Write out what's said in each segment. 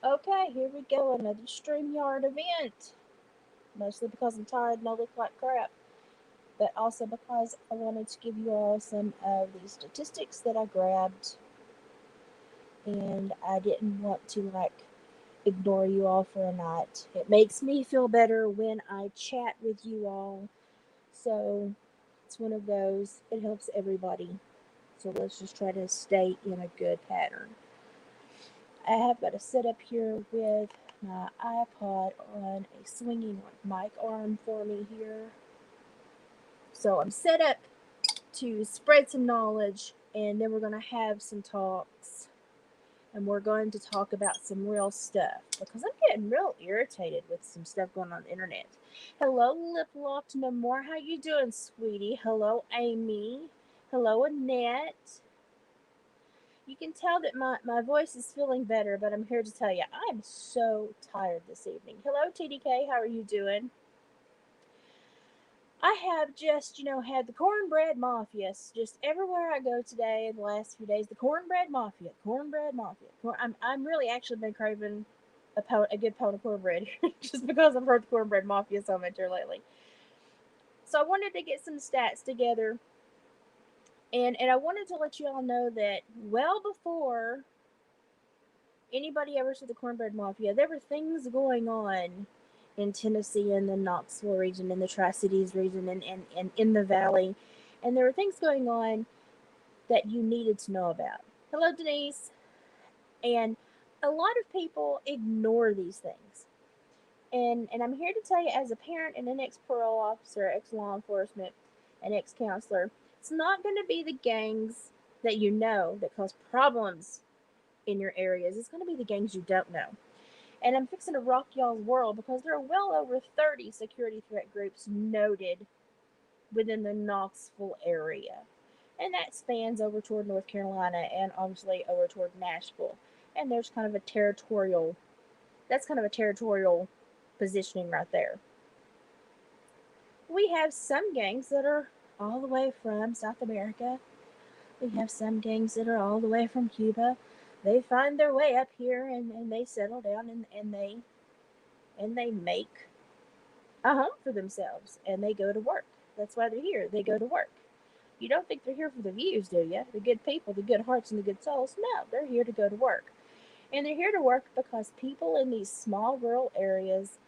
Okay, here we go. Another StreamYard event. Mostly because I'm tired and I look like crap, but also because I wanted to give you all some of the statistics that I grabbed, and I didn't want to ignore you all for a night. It makes me feel better when I chat with you all. So it's one of those, it helps everybody. So let's just try to stay in a good pattern. I have got a setup here with my iPod on a swinging mic arm for me here. So I'm set up to spread some knowledge, and then we're going to have some talks, and we're going to talk about some real stuff because I'm getting real irritated with some stuff going on the internet. Hello, Lip Locked No More. How you doing, sweetie? Hello, Amy. Hello, Annette. You can tell that my voice is feeling better, but I'm here to tell you I'm so tired this evening. Hello, TDK. How are you doing? I have just, had the cornbread mafia just everywhere I go today in the last few days. The cornbread mafia, cornbread mafia. I'm really actually been craving a good pound of cornbread just because I've heard the cornbread mafia so much here lately. So I wanted to get some stats together, and I wanted to let you all know that well before anybody ever saw the cornbread mafia, there were things going on in Tennessee and the Knoxville region, in the Tri Cities region, and in the Valley. And there were things going on that you needed to know about. Hello, Denise. And a lot of people ignore these things. And I'm here to tell you, as a parent and an ex parole officer, ex law enforcement, and ex counselor, it's not going to be the gangs that you know that cause problems in your areas. It's going to be the gangs you don't know. And I'm fixing to rock y'all's world because there are well over 30 security threat groups noted within the Knoxville area. And that spans over toward North Carolina and obviously over toward Nashville. And there's that's kind of a territorial positioning right there. We have some gangs that are all the way from South America. We have some gangs that are all the way from Cuba. They find their way up here, and they settle down, and they make a home for themselves, and they go to work. That's why they're here. They go to work. You don't think they're here for the views, do you? The good people, the good hearts, and the good souls? No, they're here to go to work. And they're here to work because people in these small rural areas,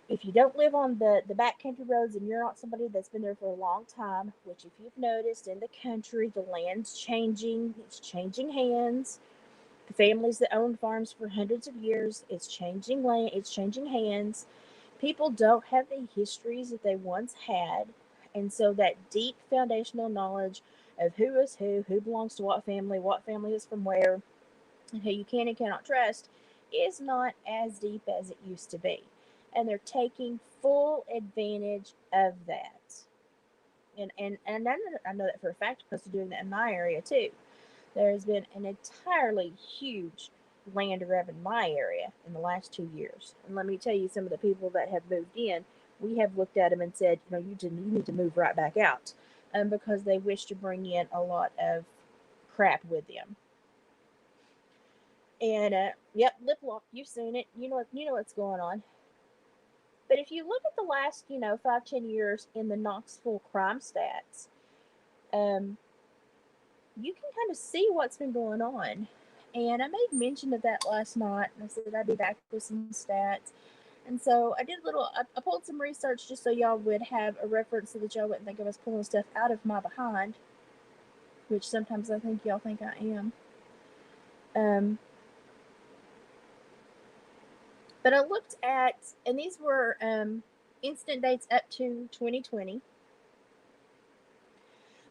if you don't live on the backcountry roads and you're not somebody that's been there for a long time, which if you've noticed in the country, the land's changing, it's changing hands. The families that own farms for hundreds of years, it's changing land, it's changing hands. People don't have the histories that they once had, and so that deep foundational knowledge of who is who belongs to what family is from where, and who you can and cannot trust is not as deep as it used to be. And they're taking full advantage of that. And I know that for a fact because they're doing that in my area too. There has been an entirely huge land grab in my area in the last 2 years. And let me tell you, some of the people that have moved in, we have looked at them and said, you need to move right back out, because they wish to bring in a lot of crap with them. And yep, lip lock, you've seen it. You know what's going on. But if you look at the last, 5-10 years in the Knoxville crime stats, um, you can kind of see what's been going on. And I made mention of that last night, and I said I'd be back with some stats. And so I did I pulled some research just so y'all would have a reference so that y'all wouldn't think I was pulling stuff out of my behind, which sometimes I think y'all think I am. Um, but I looked at, and these were instant dates up to 2020.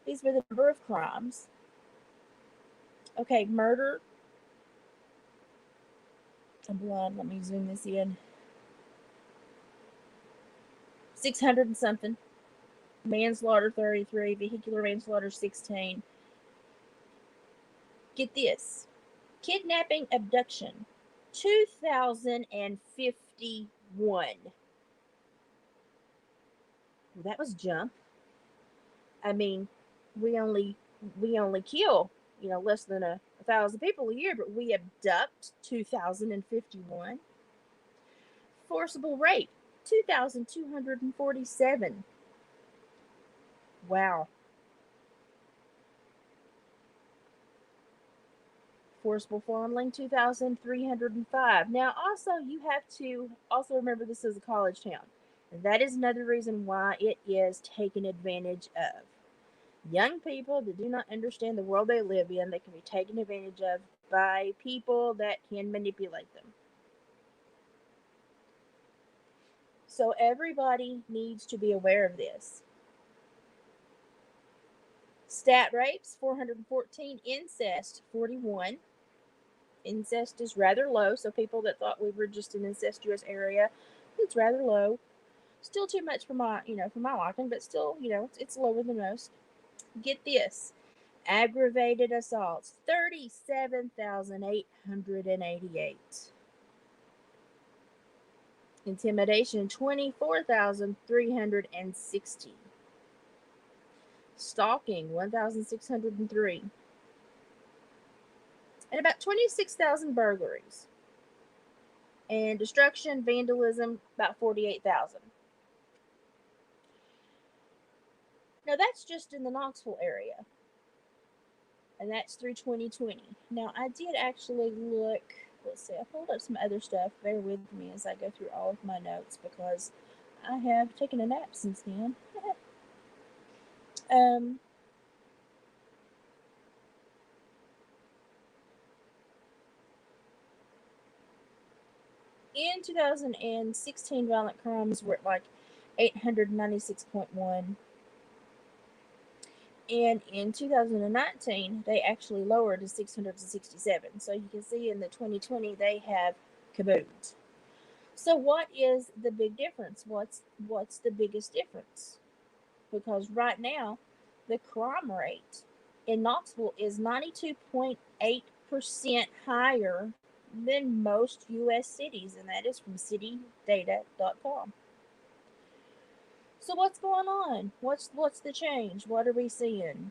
These were the number of crimes. Okay, murder. I'm blind. Let me zoom this in. 600 and something. Manslaughter 33, vehicular manslaughter 16. Get this, kidnapping, abduction 2051. Well, that was jump. I mean, we only we only kill less than 1,000 people a year, but we abduct 2,051. Forcible rape, 2,247. Wow. Forcible fondling, 2,305. Now, also, you have to also remember this is a college town. And that is another reason why it is taken advantage of. Young people that do not understand the world they live in, they can be taken advantage of by people that can manipulate them. So everybody needs to be aware of this. Stat rapes, 414. Incest, 41. Incest is rather low, so people that thought we were just an incestuous area, it's rather low. Still too much for my, for my liking, but still, it's lower than most. Get this. Aggravated assaults, 37,888. Intimidation, 24,360. Stalking, 1,603. And about 26,000 burglaries. And destruction, vandalism, about 48,000. Now that's just in the Knoxville area. And that's through 2020. Now I did actually look, let's see, I pulled up some other stuff. Bear with me as I go through all of my notes because I have taken a nap since then. In 2016, violent crimes were at like 896.1. And in 2019, they actually lowered to 667. So you can see in the 2020, they have kaboomed. So what is the big difference? What's the biggest difference? Because right now, the crime rate in Knoxville is 92.8% higher than most U.S. cities, and that is from citydata.com. So what's going on? What's the change? What are we seeing?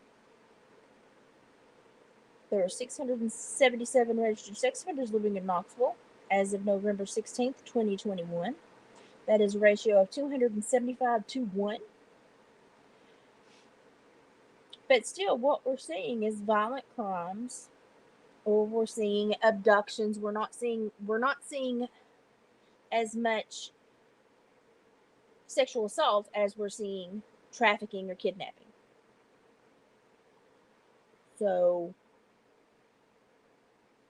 There are 677 registered sex offenders living in Knoxville as of November 16th, 2021. That is a ratio of 275 to 1. But still, what we're seeing is violent crimes, or we're seeing abductions. We're not seeing as much sexual assault as we're seeing trafficking or kidnapping. So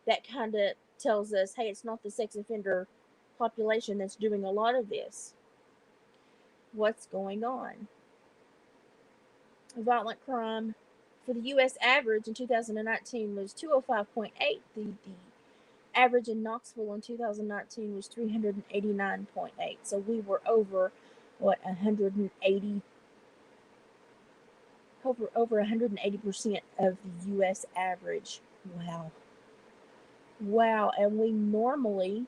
that kind of tells us, hey, it's not the sex offender population that's doing a lot of this. What's going on? Violent crime for the U.S. average in 2019 was 205.8. The average in Knoxville in 2019 was 389.8. So we were over 180, over 180% of the U.S. average. Wow. And we normally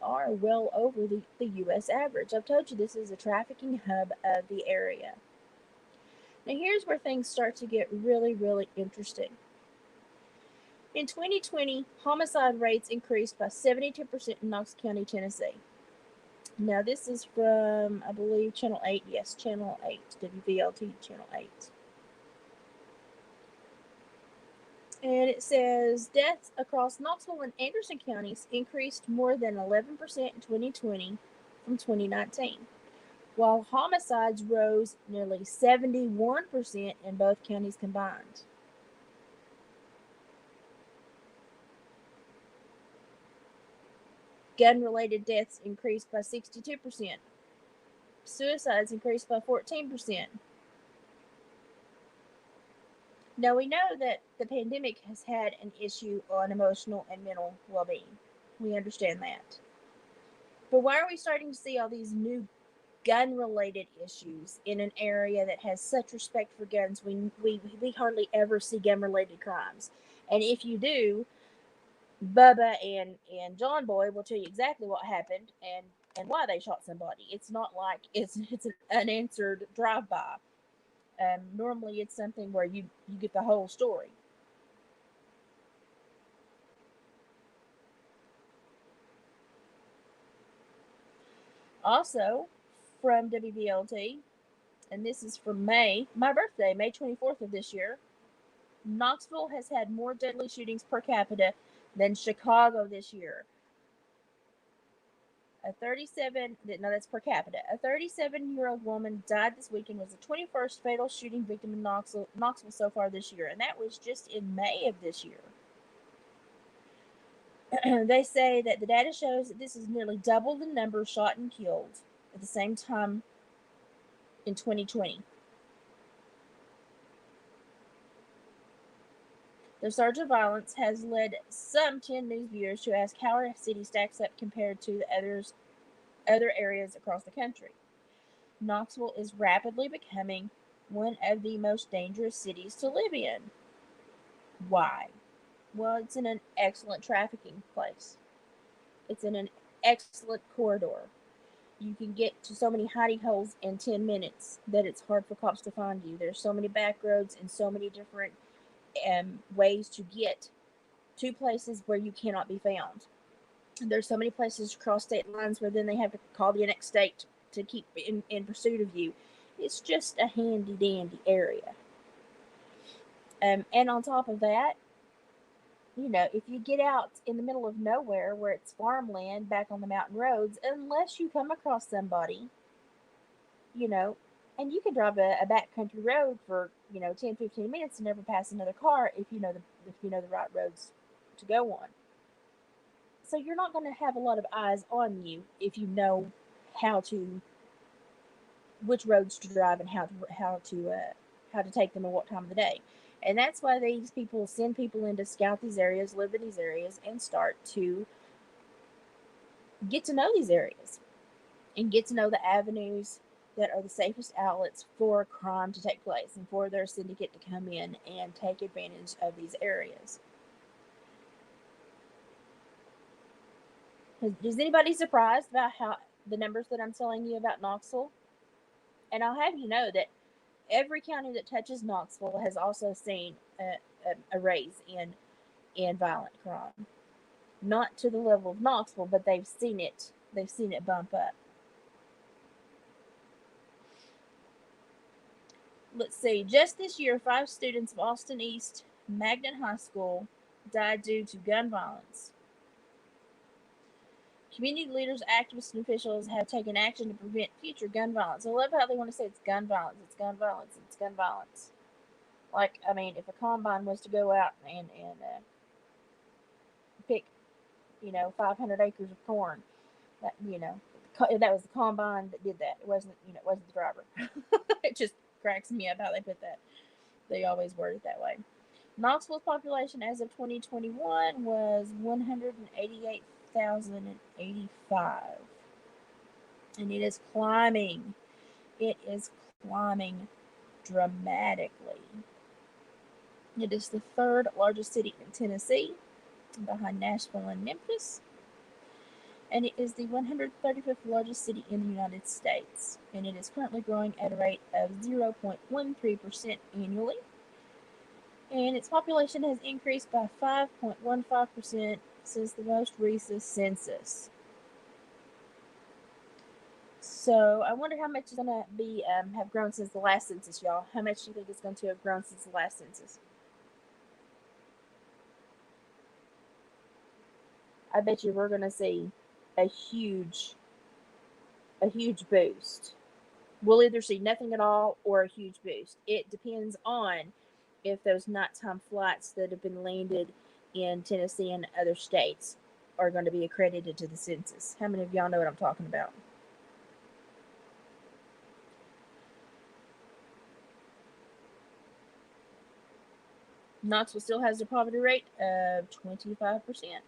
are well over the U.S. average. I've told you this is a trafficking hub of the area. Now here's where things start to get really, really interesting. In 2020, homicide rates increased by 72% in Knox County, Tennessee. Now this is from, I believe, Channel 8. Yes, Channel 8, WVLT Channel 8. And it says deaths across Knoxville and Anderson counties increased more than 11% in 2020 from 2019, while homicides rose nearly 71% in both counties combined. Gun-related deaths increased by 62%. Suicides increased by 14%. Now, we know that the pandemic has had an issue on emotional and mental well-being. We understand that. But why are we starting to see all these new gun-related issues in an area that has such respect for guns? We hardly ever see gun-related crimes. And if you do, Bubba and John Boy will tell you exactly what happened and why they shot somebody. It's not like it's an unanswered drive-by. Normally, it's something where you get the whole story. Also, from WVLT, and this is from May, my birthday, May 24th of this year, Knoxville has had more deadly shootings per capita than Chicago this year. A 37, no, that's per capita. A 37-year-old woman died this weekend, was the 21st fatal shooting victim in Knoxville so far this year, and that was just in May of this year. They say that the data shows that this is nearly double the number shot and killed at the same time in 2020. The surge of violence has led some 10 news viewers to ask how our city stacks up compared to the other areas across the country. Knoxville is rapidly becoming one of the most dangerous cities to live in. Why? Well, it's in an excellent trafficking place. It's in an excellent corridor. You can get to so many hidey holes in 10 minutes that it's hard for cops to find you. There's so many back roads and so many different ways to get to places where you cannot be found. There's so many places across state lines where then they have to call the next state to keep in pursuit of you. It's just a handy dandy area. And on top of that, if you get out in the middle of nowhere where it's farmland back on the mountain roads, unless you come across somebody, and you can drive a backcountry road for 10-15 minutes and never pass another car if you know the right roads to go on. So you're not going to have a lot of eyes on you if you know which roads to drive and how to take them and what time of the day. And that's why these people send people in to scout these areas, live in these areas, and start to get to know these areas and get to know the avenues that are the safest outlets for crime to take place and for their syndicate to come in and take advantage of these areas. Is anybody surprised about how the numbers that I'm telling you about Knoxville? And I'll have you know that every county that touches Knoxville has also seen a raise in violent crime. Not to the level of Knoxville, but they've seen it. They've seen it bump up. Let's see. Just this year, 5 students of Austin East Magnet High School died due to gun violence. Community leaders, activists, and officials have taken action to prevent future gun violence. I love how they want to say it's gun violence, it's gun violence, it's gun violence. Like, I mean, if a combine was to go out and pick, 500 acres of corn, that was the combine that did that. It wasn't the driver. It just cracks me up how they put that. They always word it that way. Knoxville's population as of 2021 was 188,085. And it is climbing. It is climbing dramatically. It is the 3rd largest city in Tennessee, behind Nashville and Memphis. And it is the 135th largest city in the United States. And it is currently growing at a rate of 0.13% annually. And its population has increased by 5.15% since the most recent census. So I wonder how much is going to be have grown since the last census, y'all. How much do you think it's going to have grown since the last census? I bet you we're going to see a huge boost. We'll either see nothing at all or a huge boost. It depends on if those nighttime flights that have been landed in Tennessee and other states are going to be accredited to the census. How many of y'all know what I'm talking about? Knoxville still has a poverty rate of 25%.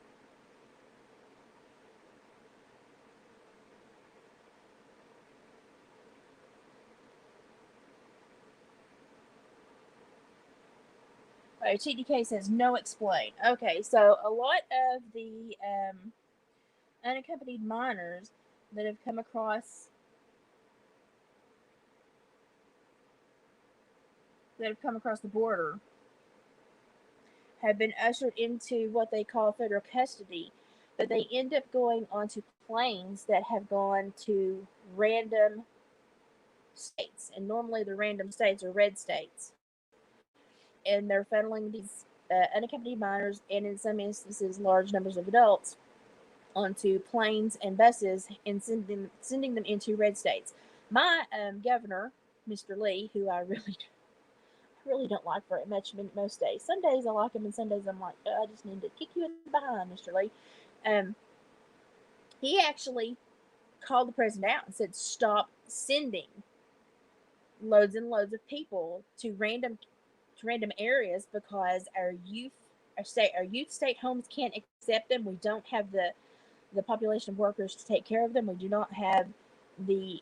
Oh, TDK says no explain. Okay, so a lot of the unaccompanied minors that have come across the border have been ushered into what they call federal custody but they end up going onto planes that have gone to random states, and normally the random states are red states, and they're funneling these unaccompanied minors, and in some instances large numbers of adults, onto planes and buses and sending them into red states. My governor, Mr. Lee, who I really don't like very much most days. Some days I like him, and some days I'm like, oh, I just need to kick you in the behind, Mr. Lee. Um, he actually called the president out and said, stop sending loads and loads of people to random areas because our youth state homes can't accept them. We don't have the population of workers to take care of them. We do not have the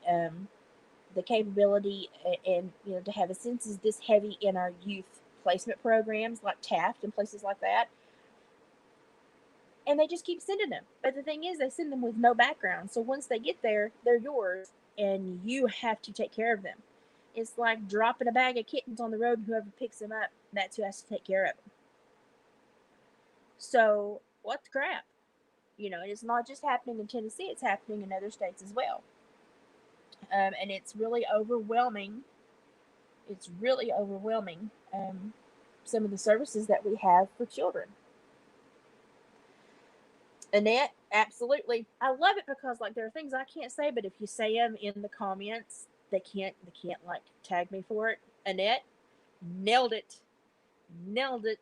capability and to have a census this heavy in our youth placement programs like Taft and places like that. And they just keep sending them. But the thing is, they send them with no background. So once they get there, they're yours, and you have to take care of them. It's like dropping a bag of kittens on the road, and whoever picks them up, that's who has to take care of them. So what the crap? And it's not just happening in Tennessee; it's happening in other states as well. And it's really overwhelming. It's really overwhelming. Some of the services that we have for children. Annette, absolutely. I love it because like there are things I can't say, but if you say them in the comments, they can't like tag me for it. Annette, nailed it. Nailed it.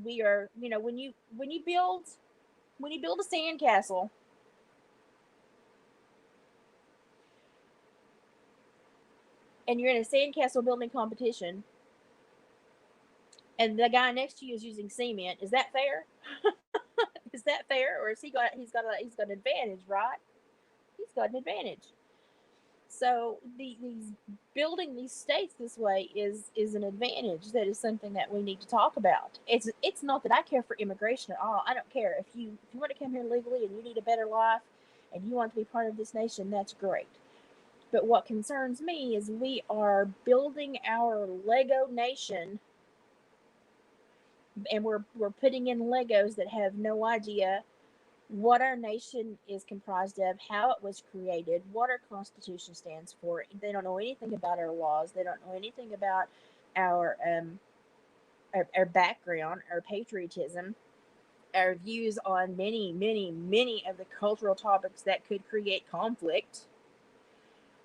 We are, when you build a sandcastle, and you're in a sandcastle building competition, and the guy next to you is using cement, is that fair? Is that fair, or is he's got an advantage, right? He's got an advantage. So these building these states this way is an advantage. That is something that we need to talk about. It's not that I care for immigration at all. I don't care if you want to come here legally and you need a better life and you want to be part of this nation. That's great. But what concerns me is we are building our Lego nation, and we're putting in Legos that have no idea what our nation is comprised of, how it was created, what our Constitution stands for. They don't know anything about our laws. They don't know anything about our our background, our patriotism, our views on many, many, many of the cultural topics that could create conflict.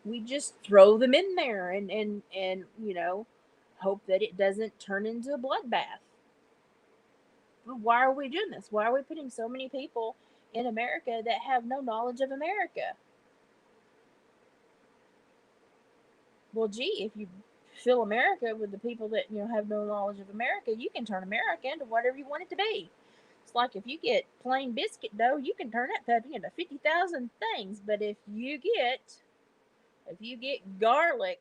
We just throw them in there and hope that it doesn't turn into a bloodbath. Why are we doing this? Why are we putting so many people in America that have no knowledge of America? Well, gee, if you fill America with the people that have no knowledge of America, you can turn America into whatever you want it to be. It's like if you get plain biscuit dough, you can turn that puppy into 50,000 things. But if you get garlic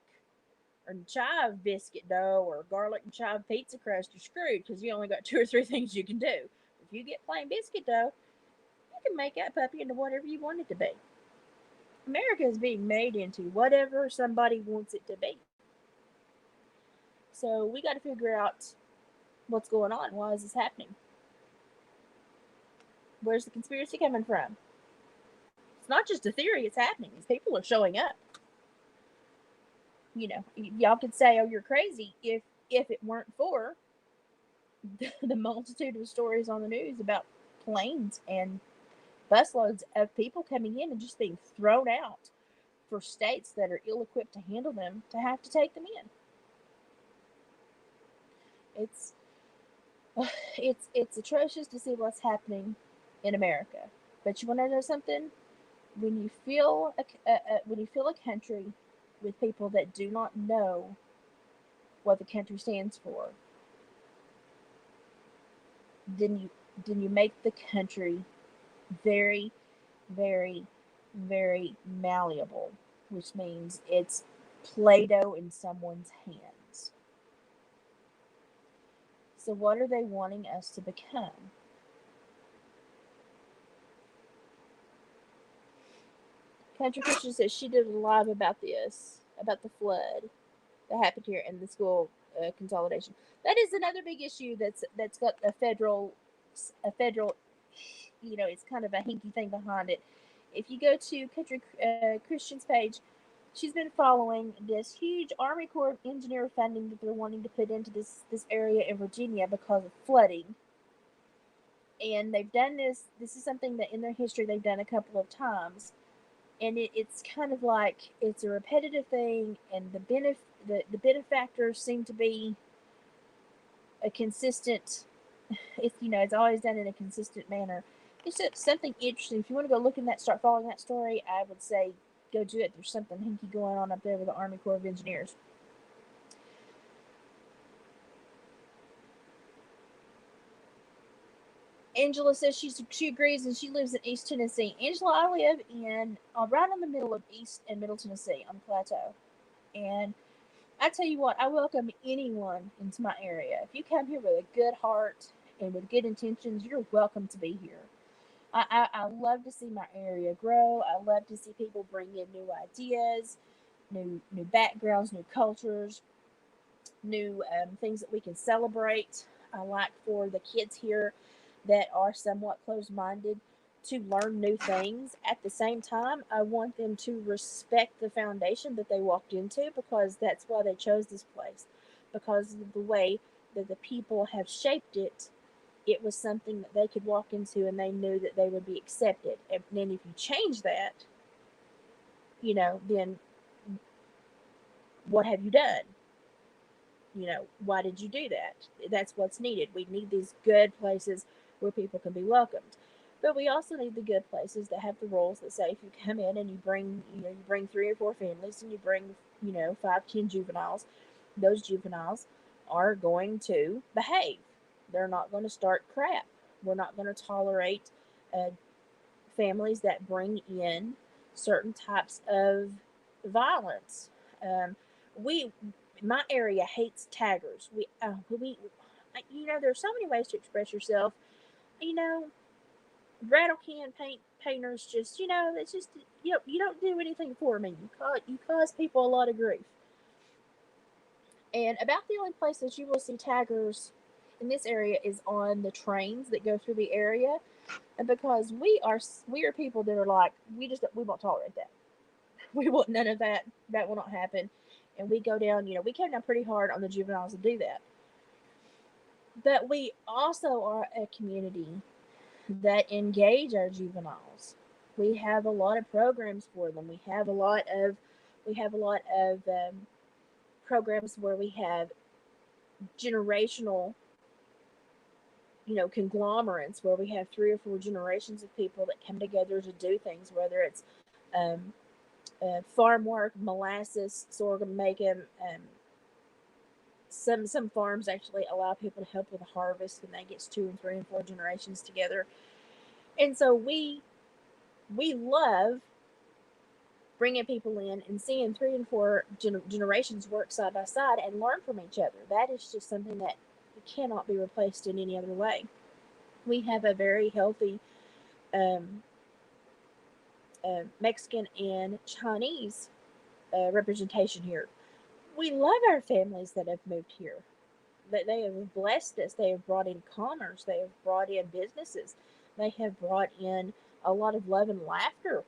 or chive biscuit dough or garlic and chive pizza crust, you're screwed because you only got two or three things you can do. If you get plain biscuit dough, you can make that puppy into whatever you want it to be. America is being made into whatever somebody wants it to be. So we got to figure out what's going on. Why is this happening? Where's the conspiracy coming from? It's not just a theory, it's happening. These people are showing up. Y'all could say, oh, you're crazy if it weren't for the multitude of stories on the news about planes and busloads of people coming in and just being thrown out for states that are ill equipped to handle them to have to take them in. It's it's atrocious to see what's happening in America. But you want to know something? When you feel a country with people that do not know what the country stands for, then you make the country very, very, very malleable, which means it's Play-Doh in someone's hands. So what are they wanting us to become? Country Christian says she did a live about this, about the flood that happened here in the school consolidation. That is another big issue that's got a federal it's kind of a hinky thing behind it. If you go to Country Christian's page, she's been following this huge Army Corps of Engineer funding that they're wanting to put into this area in Virginia because of flooding. And they've done this. This is something that in their history they've done a couple of times, and it's kind of like it's a repetitive thing, and the benefactors seem to be a consistent. It's always done in a consistent manner. It's just something interesting. If you want to go look in that, start following that story, I would say go do it. There's something hinky going on up there with the Army Corps of Engineers. Angela says she agrees and she lives in East Tennessee. Angela, I live in right in the middle of East and Middle Tennessee on the plateau, and I tell you what, I welcome anyone into my area. If you come here with a good heart and with good intentions, you're welcome to be here. I love to see my area grow. I love to see people bring in new ideas, new backgrounds, new cultures, new things that we can celebrate. I like for the kids here that are somewhat closed minded to learn new things. At the same time, I want them to respect the foundation that they walked into, because that's why they chose this place. Because of the way that the people have shaped it, it was something that they could walk into and they knew that they would be accepted. And then if you change that, then what have you done? Why did you do that? That's what's needed. We need these good places where people can be welcomed. But we also need the good places that have the rules that say if you come in and you bring 3 or 4 families and you bring, 5, 10 juveniles, those juveniles are going to behave. They're not going to start crap. We're not going to tolerate uh, families that bring in certain types of violence. Um, we, my area hates taggers. There's so many ways to express yourself. You know, rattle can painters just, it's just, you don't do anything for me. You cause people a lot of grief. And about the only place that you will see taggers in this area is on the trains that go through the area, and because we are people that are like, we won't tolerate that. We want none of that. That will not happen. And we go down, we came down pretty hard on the juveniles to do that. But we also are a community that engage our juveniles. We have a lot of programs for them. We have a lot of programs where we have generational, conglomerates, where we have 3 or 4 generations of people that come together to do things, whether it's um, farm work, molasses, sorghum making. Some farms actually allow people to help with the harvest, and that gets 2 and 3 and 4 generations together. And so we love bringing people in and seeing 3 and 4 generations work side by side and learn from each other. That is just something that cannot be replaced in any other way. We have a very healthy um, Mexican and Chinese representation here. We love our families that have moved here. That they have blessed us. They have brought in commerce. They have brought in businesses. They have brought in a lot of love and laughter.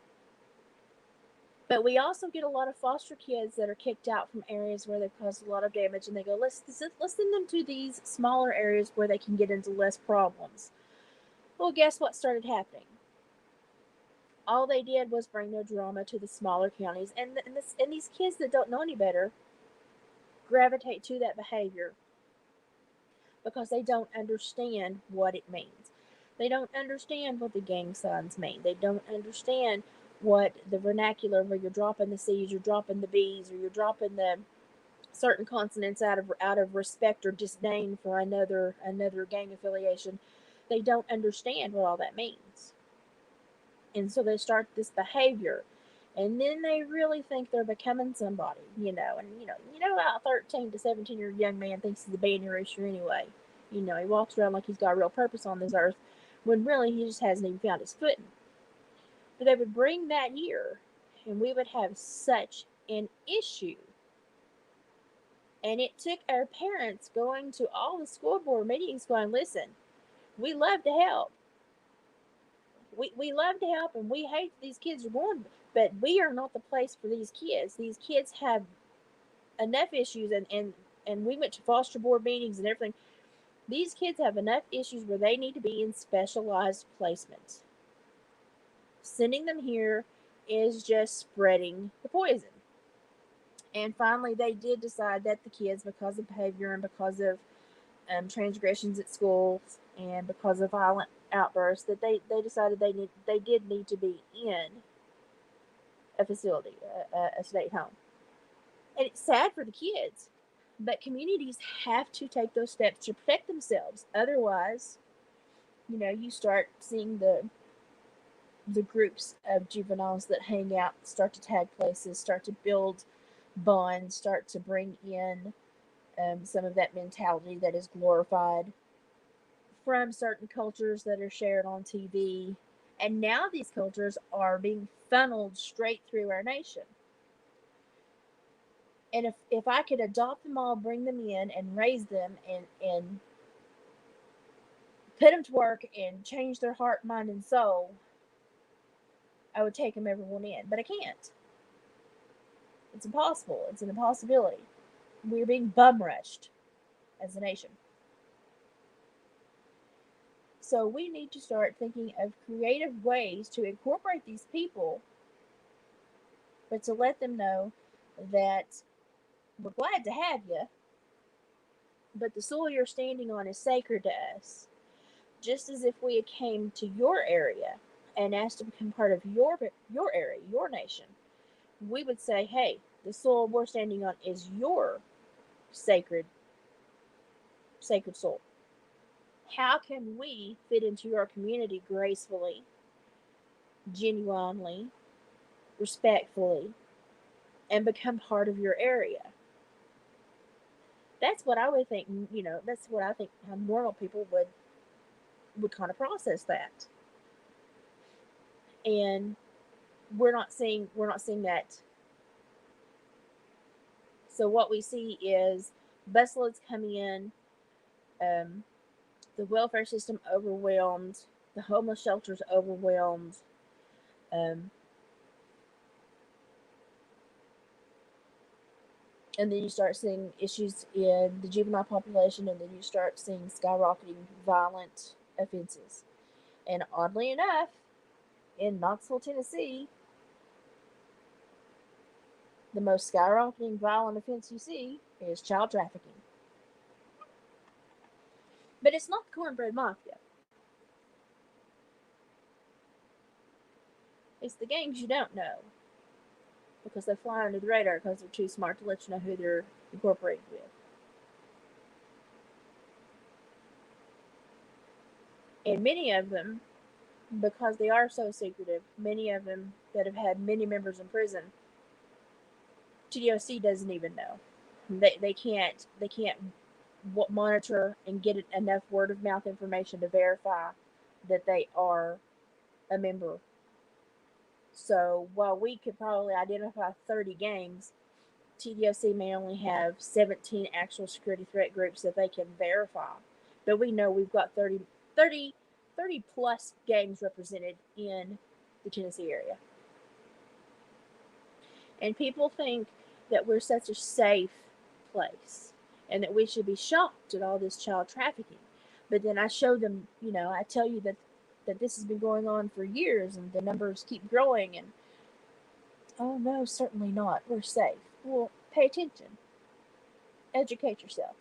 But we also get a lot of foster kids that are kicked out from areas where they've caused a lot of damage, and they go, let's send them to these smaller areas where they can get into less problems. Well, guess what started happening? All they did was bring their drama to the smaller counties, and these kids that don't know any better gravitate to that behavior because they don't understand what it means. They don't understand what the gang signs mean. They don't understand what the vernacular where you're dropping the C's, you're dropping the B's, or you're dropping the certain consonants out of respect or disdain for another gang affiliation. They don't understand what all that means. And so they start this behavior, and then they really think they're becoming somebody, how 13 to 17-year young man thinks he's a bandy rooster anyway. He walks around like he's got a real purpose on this earth, when really he just hasn't even found his footing. But they would bring that year, and we would have such an issue. And it took our parents going to all the school board meetings going, listen, we love to help, We love to help, and we hate these kids are going, but we are not the place for these kids. These kids have enough issues, and we went to foster board meetings and everything. These kids have enough issues where they need to be in specialized placements. Sending them here is just spreading the poison. And finally, they did decide that the kids, because of behavior and because of transgressions at schools and because of violent outbursts, that they decided they did need to be in a facility, a state home. And it's sad for the kids, but communities have to take those steps to protect themselves. Otherwise, you start seeing the groups of juveniles that hang out, start to tag places, start to build bonds, start to bring in some of that mentality that is glorified from certain cultures that are shared on TV. And now these cultures are being funneled straight through our nation. And if I could adopt them all, bring them in and raise them and put them to work and change their heart, mind, and soul, I would take them everyone in. But I can't. It's impossible. It's an impossibility. We're being bum rushed as a nation. So we need to start thinking of creative ways to incorporate these people, but to let them know that we're glad to have you, but the soil you're standing on is sacred to us. Just as if we came to your area and asked to become part of your area, your nation, we would say, hey, the soil we're standing on is your sacred sacred soul. How can we fit into your community gracefully, genuinely, respectfully, and become part of your area? That's what I would think. That's what I think how normal people would kind of process that. And we're not seeing that. So what we see is busloads coming in, um, the welfare system overwhelmed, the homeless shelters overwhelmed, um, and then you start seeing issues in the juvenile population, and then you start seeing skyrocketing violent offenses. And oddly enough, in Knoxville, Tennessee, the most skyrocketing violent offense you see is child trafficking. But it's not the cornbread mafia. It's the gangs you don't know because they fly under the radar because they're too smart to let you know who they're incorporated with. And many of them, because they are so secretive, many of them that have had many members in prison, TDOC doesn't even know. They can't monitor and get enough word of mouth information to verify that they are a member. So while we could probably identify 30 gangs, TDOC may only have 17 actual security threat groups that they can verify. But we know we've got 30 plus gangs represented in the Tennessee area. And people think that we're such a safe place and that we should be shocked at all this child trafficking. But then I show them, I tell you that this has been going on for years and the numbers keep growing, and oh no, certainly not. We're safe. Well, pay attention. Educate yourself.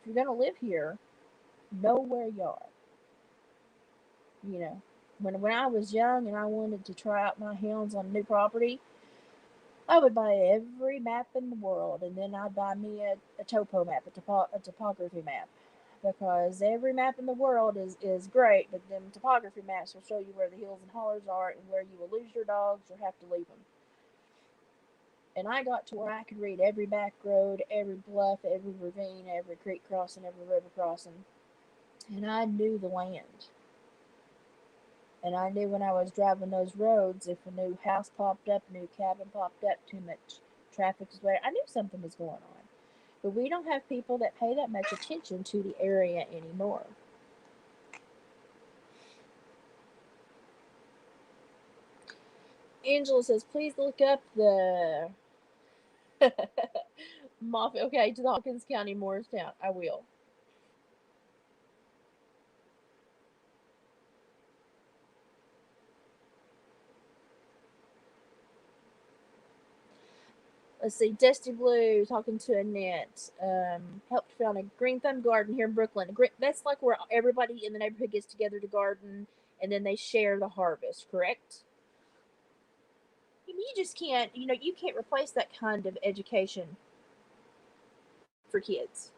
If you're going to live here, know where you are. When I was young and I wanted to try out my hands on new property, I would buy every map in the world, and then I'd buy me a topo map, a topography map, because every map in the world is great, but then topography maps will show you where the hills and hollers are and where you will lose your dogs or have to leave them. And I got to where I could read every back road, every bluff, every ravine, every creek crossing, every river crossing, and I knew the land. And I knew when I was driving those roads, if a new house popped up, a new cabin popped up, too much traffic was there, I knew something was going on. But we don't have people that pay that much attention to the area anymore. Angela says, please look up the mafia. Okay, to the Hawkins County, Morristown. I will. Let's see, Dusty Blue talking to Annette. Helped found a green thumb garden here in Brooklyn. That's like where everybody in the neighborhood gets together to garden, and then they share the harvest. Correct? You just can't. You can't replace that kind of education for kids.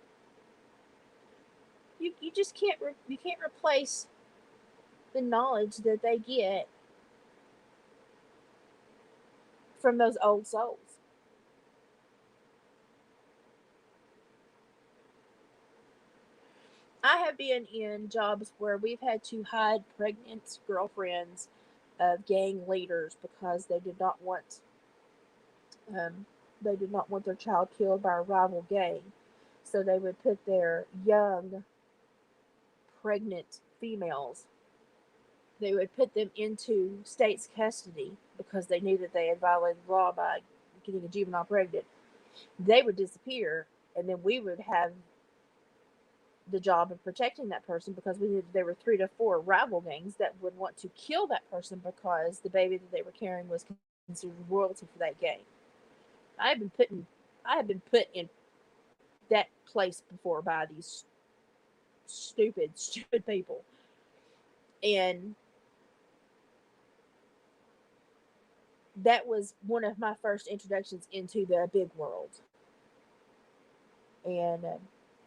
You just can't. You can't replace the knowledge that they get from those old souls. I have been in jobs where we've had to hide pregnant girlfriends of gang leaders because they did not want their child killed by a rival gang. So they would put their young pregnant females, they would put them into state's custody because they knew that they had violated the law by getting a juvenile pregnant. They would disappear, and then we would have the job of protecting that person because we knew that there were 3 to 4 rival gangs that would want to kill that person because the baby that they were carrying was considered royalty for that gang. I have been put in I have been put in that place before by these stupid people. And that was one of my first introductions into the big world. And uh,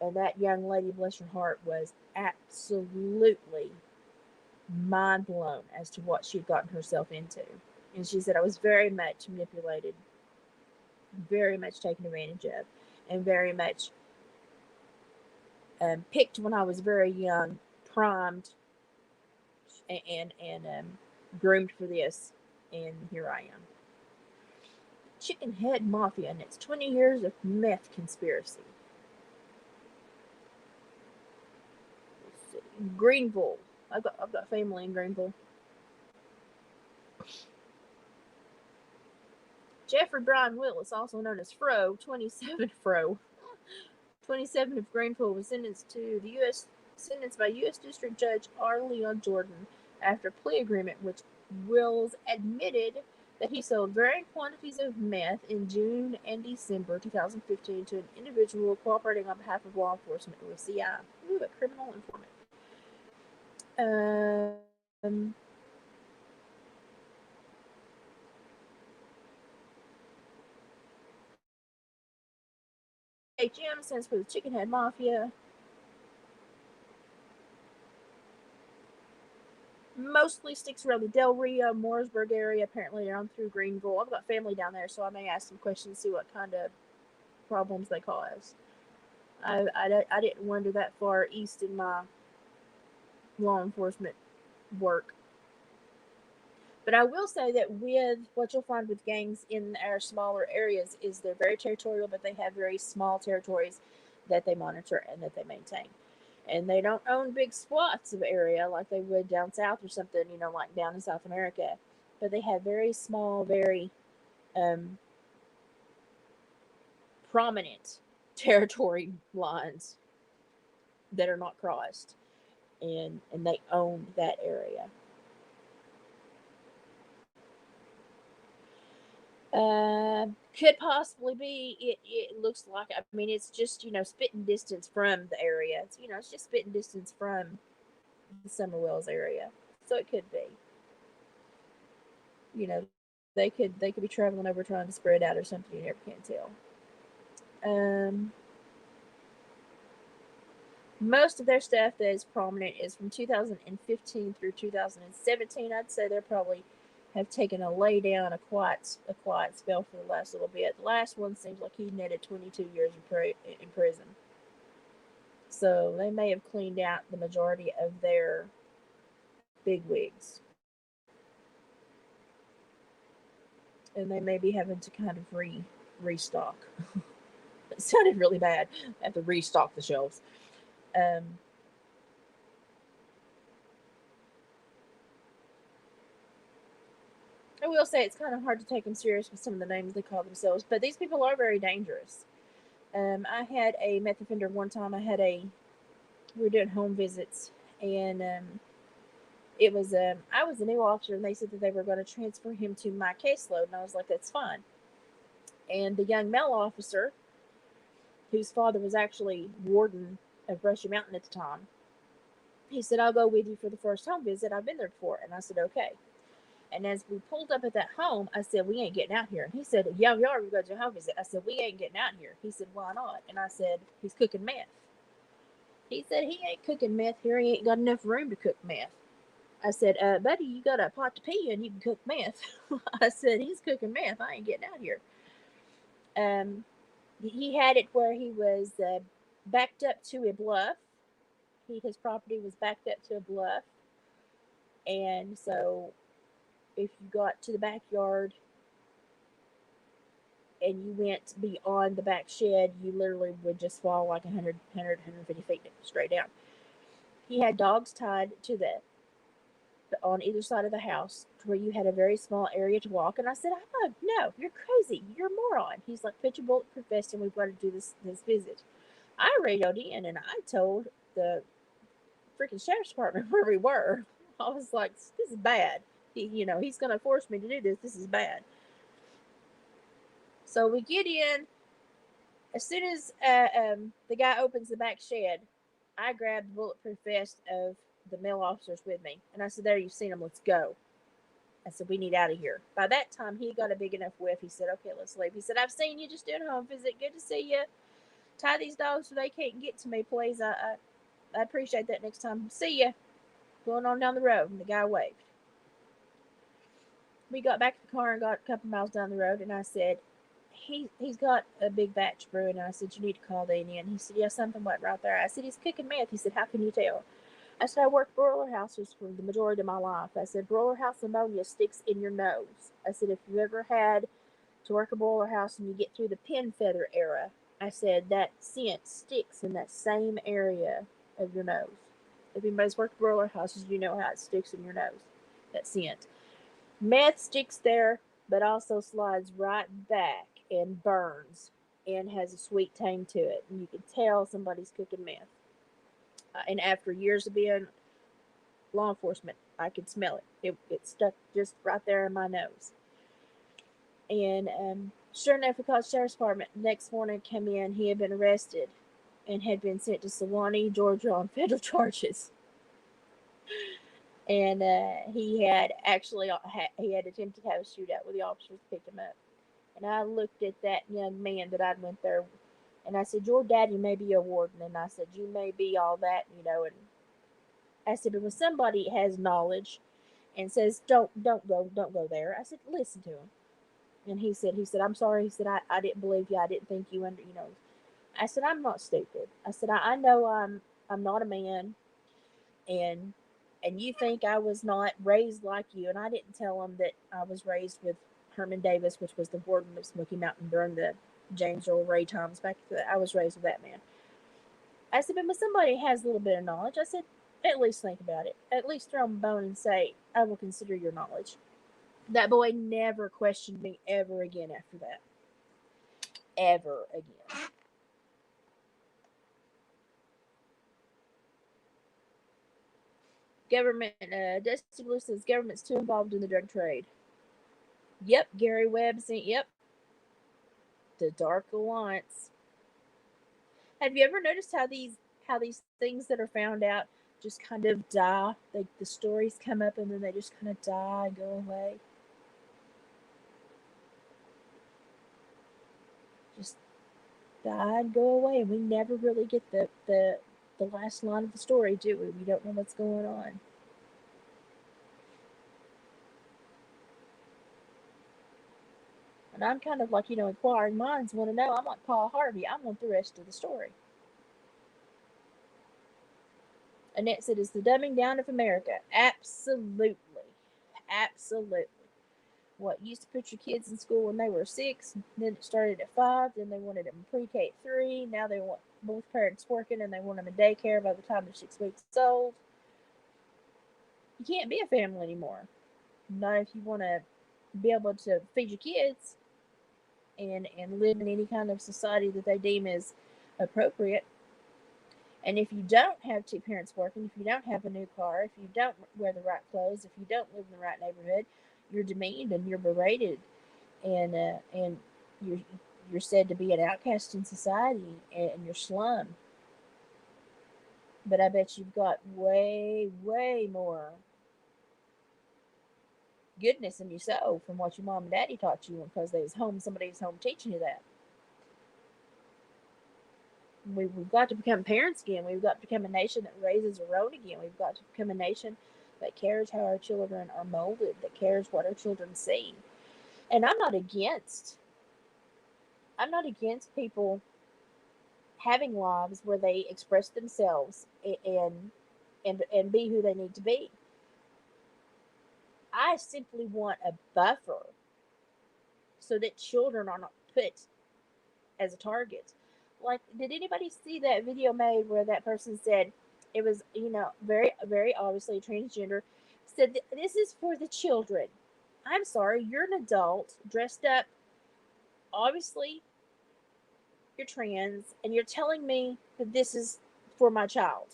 and that young lady, bless her heart, was absolutely mind blown as to what she'd gotten herself into. And she said I was very much manipulated, very much taken advantage of, and very much picked when I was very young, primed, and groomed for this. And here I am. Chicken Head Mafia, and it's 20 years of meth conspiracy. Let's see. Greenville. I've got family in Greenville. Jeffrey Brian Willis, also known as Fro, 27 Fro, 27 of Greenville, was sentenced by U.S. District Judge R. Leon Jordan after a plea agreement, which Wills admitted that he sold varying quantities of meth in June and December 2015 to an individual cooperating on behalf of law enforcement with CI. Ooh, a criminal informant. Um, HM stands for the Chicken Head Mafia. Mostly sticks around the Del Rio, Mooresburg area, apparently down through Greenville. I've got family down there, so I may ask some questions, see what kind of problems they cause. I didn't wander that far east in my law enforcement work. But I will say that with what you'll find with gangs in our smaller areas is they're very territorial, but they have very small territories that they monitor and that they maintain. And they don't own big swaths of area like they would down south or something, like down in South America. But they have very small, very um, prominent territory lines that are not crossed, and they own that area. Could possibly be. It looks like. I mean, it's just spitting distance from the area. It's just spitting distance from the Summer Wells area, so it could be. You know, they could be traveling over trying to spread out or something. You never can tell. Um, Most of their stuff that is prominent is from 2015 through 2017. I'd say they're probably have taken a lay down, a quiet spell for the last little bit. The last one seems like he netted 22 years in prison. So they may have cleaned out the majority of their big wigs. And they may be having to kind of restock. It sounded really bad. I have to restock the shelves. Um, I will say it's kind of hard to take them serious with some of the names they call themselves, but these people are very dangerous. I had a meth offender one time. We were doing home visits, and it was I was a new officer, and they said that they were going to transfer him to my caseload, and I was like, that's fine. And the young male officer, whose father was actually warden of Brushy Mountain at the time, he said, I'll go with you for the first home visit. I've been there before. And I said, okay. And as we pulled up at that home, I said, we ain't getting out here. And he said, yeah, we are. We go to a home visit. I said, we ain't getting out here. He said, why not? And I said, he's cooking meth. He said, he ain't cooking meth here. He ain't got enough room to cook meth. I said, buddy, you got a pot to pee in, you can cook meth. I said, he's cooking meth. I ain't getting out here. Um, he had it where he was backed up to a bluff. His property was backed up to a bluff, and so if you got to the backyard and you went beyond the back shed, you literally would just fall like 150 feet straight down. He had dogs tied to the on either side of the house to where you had a very small area to walk. And I said, oh, no, you're crazy. You're a moron. He's like, put your bulletproof vest and we've got to do this visit. I radioed in and I told the freaking sheriff's department where we were. I was like, this is bad. He's going to force me to do this. This is bad. So we get in. As soon as the guy opens the back shed, I grabbed the bulletproof vest of the male officers with me. And I said, there, you've seen him. Let's go. I said, we need out of here. By that time, he got a big enough whiff. He said, okay, let's leave. He said, I've seen you just doing a home visit. Good to see you. Tie these dogs so they can't get to me, please. I appreciate that next time. See ya. Going on down the road. And the guy waved. We got back to the car and got a couple miles down the road. And I said, he's got a big batch brewing. And I said, you need to call Danny in. He said, yeah, something went right there. I said, he's cooking meth. He said, how can you tell? I said, I worked broiler houses for the majority of my life. I said, broiler house ammonia sticks in your nose. I said, if you ever had to work a broiler house and you get through the pin feather era, I said, that scent sticks in that same area of your nose. If anybody's worked broiler houses, you know how it sticks in your nose, that scent. Meth sticks there, but also slides right back and burns and has a sweet tang to it. And you can tell somebody's cooking meth. And after years of being law enforcement, I could smell it. It stuck just right there in my nose. And sure enough, we called the sheriff's department. Next morning, came in. He had been arrested and had been sent to Sewanee, Georgia, on federal charges. And he had actually he had attempted to have a shootout with the officers that picked him up. And I looked at that young man that I'd went there, and I said, "Your daddy may be a warden," and I said, "You may be all that, And I said, "But when somebody has knowledge and says don't go there," I said, "Listen to him." And he said, "I'm sorry." He said, I didn't." "I didn't think you." I said, "I'm not stupid." I said, I know I'm not a man, and you think I was not raised like you." And I didn't tell him that I was raised with Herman Davis, which was the warden of Smoky Mountain during the James Earl Ray times back then. I was raised with that man. I said, but when somebody has a little bit of knowledge, I said, at least think about it. At least throw him a bone and say, I will consider your knowledge. That boy never questioned me ever again after that. Ever again. Government, Dusty Blue says government's too involved in the drug trade. Yep, Gary Webb saying, yep, the Dark Alliance. Have you ever noticed how these things that are found out just kind of die? Like the stories come up and then they just kind of die and go away. Just die and go away. We never really get the last line of the story, do we? We don't know what's going on. And I'm kind of like, inquiring minds want to know. I'm like Paul Harvey. I want the rest of the story. Annette said, "Is the dumbing down of America?" Absolutely. Absolutely. What, used to put your kids in school when they were 6, then it started at 5, then they wanted them pre-K at 3, now they want both parents working and they want them in daycare by the time they're 6 weeks old. You can't be a family anymore. Not if you want to be able to feed your kids and live in any kind of society that they deem is appropriate. And if you don't have two parents working, if you don't have a new car, if you don't wear the right clothes, if you don't live in the right neighborhood, you're demeaned and you're berated, and you're you're said to be an outcast in society, and you're slum. But I bet you've got way more goodness in your soul from what your mom and daddy taught you because they was home, somebody was home teaching you that. We've got to become parents again. We've got to become a nation that raises our own again. We've got to become a nation that cares how our children are molded, that cares what our children see. And I'm not against people having lives where they express themselves and be who they need to be. I simply want a buffer so that children are not put as a target. Like, did anybody see that video made where that person said it was, very obviously transgender, said this is for the children. I'm sorry, you're an adult dressed up. Obviously, you're trans, and you're telling me that this is for my child.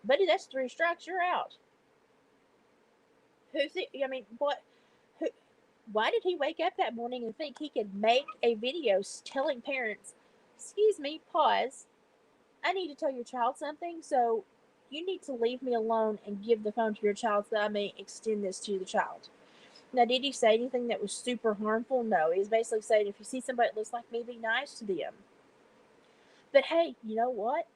Buddy, that's 3 strikes. You're out. I mean, what? Who? Why did he wake up that morning and think he could make a video telling parents, "Excuse me, pause. I need to tell your child something, so you need to leave me alone and give the phone to your child so that I may extend this to the child." Now, did he say anything that was super harmful? No. He was basically saying, if you see somebody that looks like me, be nice to them. But hey, you know what?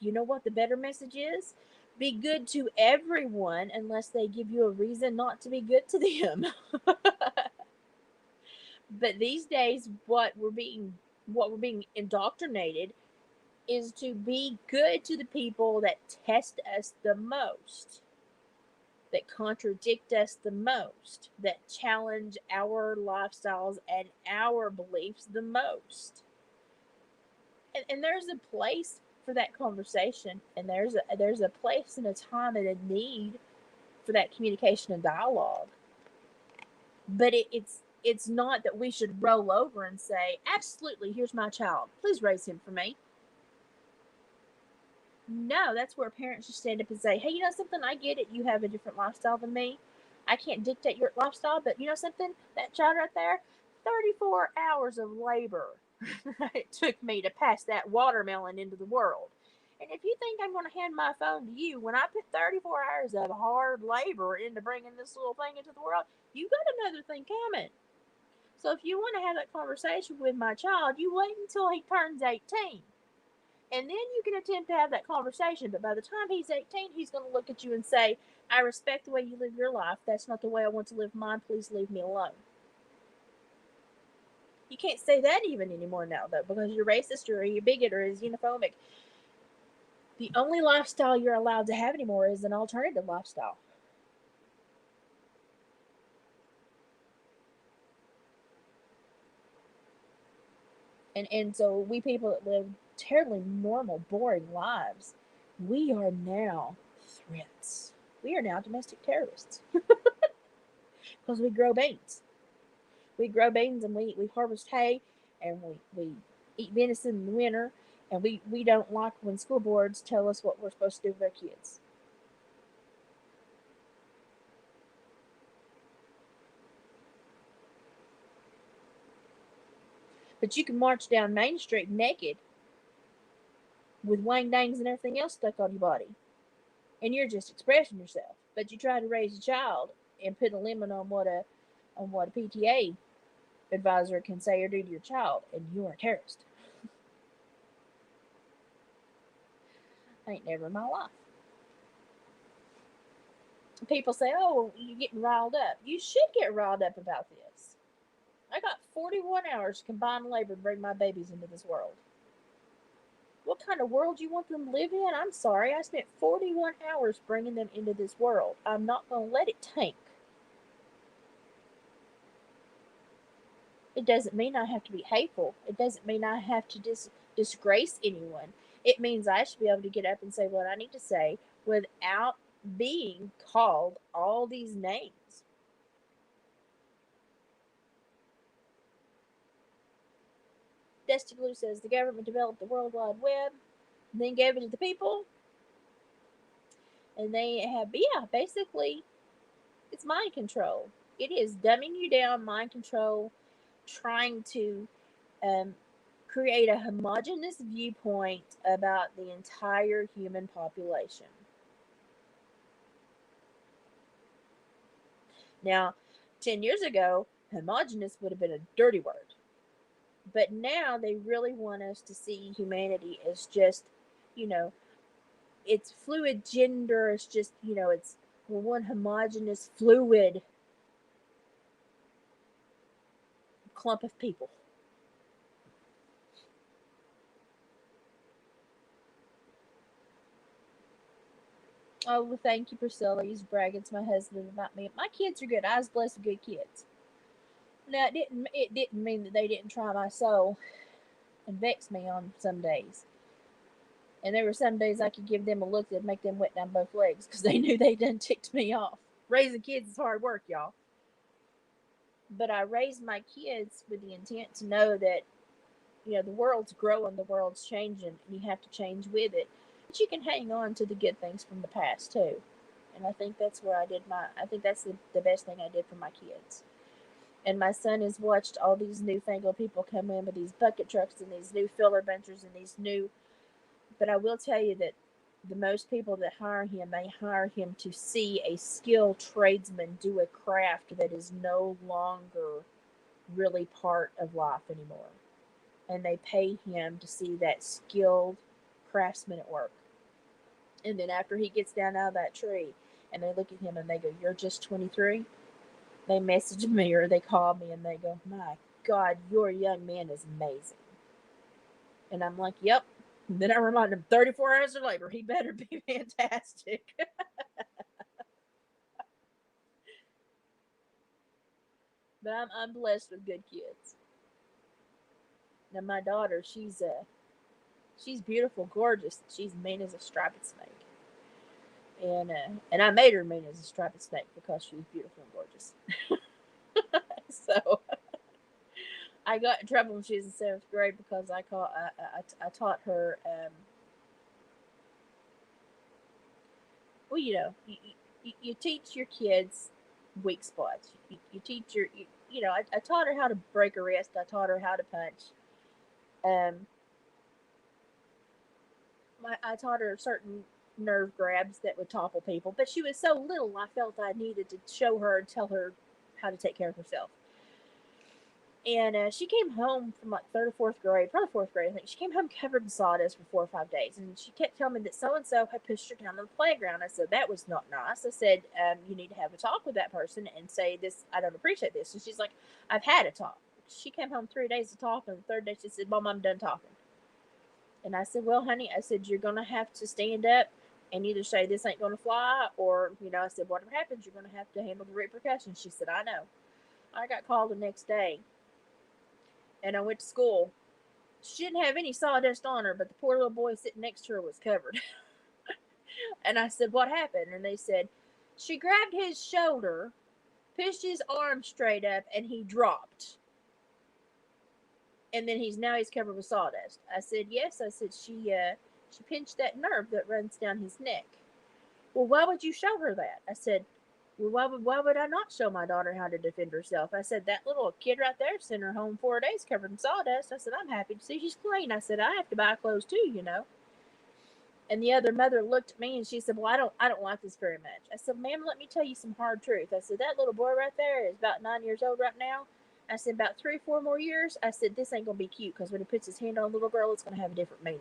You know what the better message is? Be good to everyone unless they give you a reason not to be good to them. But these days, what we're being indoctrinated is to be good to the people that test us the most, that contradict us the most, that challenge our lifestyles and our beliefs the most. And there's a place for that conversation, and there's a place and a time and a need for that communication and dialogue. But it's not that we should roll over and say, absolutely, here's my child, please raise him for me. No, that's where parents should stand up and say, hey, you know something? I get it. You have a different lifestyle than me. I can't dictate your lifestyle, but you know something? That child right there, 34 hours of labor it took me to pass that watermelon into the world. And if you think I'm going to hand my phone to you when I put 34 hours of hard labor into bringing this little thing into the world, you got another thing coming. So if you want to have that conversation with my child, you wait until he turns 18. And then you can attempt to have that conversation. But by the time he's 18, he's going to look at you and say, I respect the way you live your life. That's not the way I want to live mine. Please leave me alone. You can't say that even anymore now, though, because you're racist or you're bigot or you're xenophobic. The only lifestyle you're allowed to have anymore is an alternative lifestyle. And so we people that live terribly normal, boring lives, we are now threats. We are now domestic terrorists because we grow beans. We grow beans and we harvest hay and we eat venison in the winter, and we don't like when school boards tell us what we're supposed to do with our kids. But you can march down Main Street naked with wang dangs and everything else stuck on your body, and you're just expressing yourself. But you try to raise a child and put a limit on what a PTA advisor can say or do to your child, and you're a terrorist. I ain't never in my life. People say, "Oh, you're getting riled up." You should get riled up about this. I got 41 hours combined labor to bring my babies into this world. What kind of world do you want them to live in? I'm sorry, I spent 41 hours bringing them into this world. I'm not going to let it tank. It doesn't mean I have to be hateful. It doesn't mean I have to disgrace anyone. It means I should be able to get up and say what I need to say without being called all these names. Dusty Blue says the government developed the World Wide Web, then gave it to the people, and they have, yeah, basically, it's mind control. It is dumbing you down, mind control, trying to um, create a homogenous viewpoint about the entire human population. Now, 10 years ago, homogenous would have been a dirty word. But now they really want us to see humanity as just, you know, it's fluid gender. It's just, it's one homogenous, fluid clump of people. Oh, well, thank you, Priscilla. He's bragging to my husband about me. My kids are good. I was blessed with good kids. Now, it didn't mean that they didn't try my soul and vex me on some days. And there were some days I could give them a look that'd make them wet down both legs because they knew they done ticked me off. Raising kids is hard work, y'all. But I raised my kids with the intent to know that, the world's growing, the world's changing, and you have to change with it. But you can hang on to the good things from the past too. And I think that's where I think that's the best thing I did for my kids. And my son has watched all these newfangled people come in with these bucket trucks and these new filler benchers and these new. But I will tell you that the most people that hire him, they hire him to see a skilled tradesman do a craft that is no longer really part of life anymore. And they pay him to see that skilled craftsman at work. And then after he gets down out of that tree and they look at him and they go, "You're just 23?" They message me or they call me and they go, "My God, your young man is amazing." And I'm like, "Yep." And then I remind him 34 hours later, he better be fantastic. But I'm blessed with good kids. Now my daughter, she's beautiful, gorgeous. She's mean as a striped snake. And I made her mean as a striped snake because she's beautiful and gorgeous. So I got in trouble when she was in seventh grade because I taught her. Well, you teach your kids weak spots. You teach I taught her how to break a wrist. I taught her how to punch. Um, I taught her certain nerve grabs that would topple people. But she was so little, I felt I needed to show her and tell her how to take care of herself. And she came home from like third or fourth grade, probably fourth grade, I think. She came home covered in sawdust for 4 or 5 days. And she kept telling me that so and so had pushed her down on the playground. I said, that was not nice. I said, you need to have a talk with that person and say, this, I don't appreciate this. And she's like, I've had a talk. She came home 3 days to talk. And the third day she said, Mom, I'm done talking. And I said, well, honey, I said, you're going to have to stand up and either say this ain't going to fly or, I said, whatever happens, you're going to have to handle the repercussions. She said, I know. I got called the next day and I went to school. She didn't have any sawdust on her, but the poor little boy sitting next to her was covered. And I said, what happened? And they said, she grabbed his shoulder, pushed his arm straight up, and he dropped. And then he's covered with sawdust. I said, yes. I said, she pinched that nerve that runs down his neck. Well, why would you show her that? I said, well, why would I not show my daughter how to defend herself? I said, that little kid right there sent her home 4 days covered in sawdust. I said, I'm happy to see she's clean. I said, I have to buy clothes too. And the other mother looked at me and she said, well, I don't like this very much. I said, ma'am, let me tell you some hard truth. I said, that little boy right there is about 9 years old right now. I said, about 3 or 4 more years, I said, this ain't going to be cute because when he puts his hand on a little girl, it's going to have a different meaning.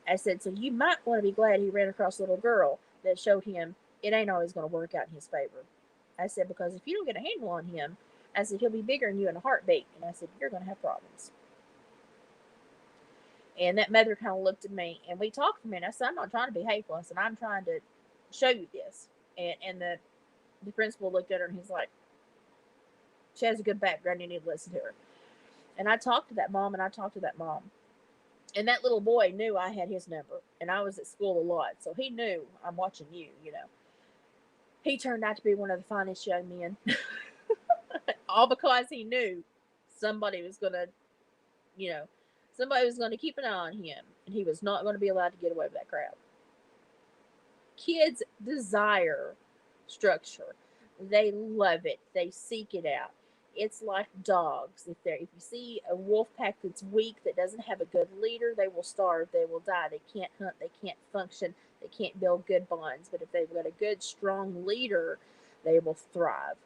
I said, so you might want to be glad he ran across a little girl that showed him it ain't always going to work out in his favor. I said, because if you don't get a handle on him, I said, he'll be bigger than you in a heartbeat. And I said, you're going to have problems. And that mother kind of looked at me and we talked for a minute. I said, I'm not trying to be hateful. I said, I'm trying to show you this. And the principal looked at her and he's like, she has a good background. You need to listen to her. And I talked to that mom and I talked to that mom. And that little boy knew I had his number, and I was at school a lot, so he knew I'm watching you, you know. He turned out to be one of the finest young men, all because he knew somebody was going to, you know, somebody was going to keep an eye on him, and he was not going to be allowed to get away with that crap. Kids desire structure. They love it. They seek it out. It's like dogs. If you see a wolf pack that's weak, that doesn't have a good leader, they will starve. They will die. They can't hunt. They can't function. They can't build good bonds. But if they've got a good, strong leader, they will thrive.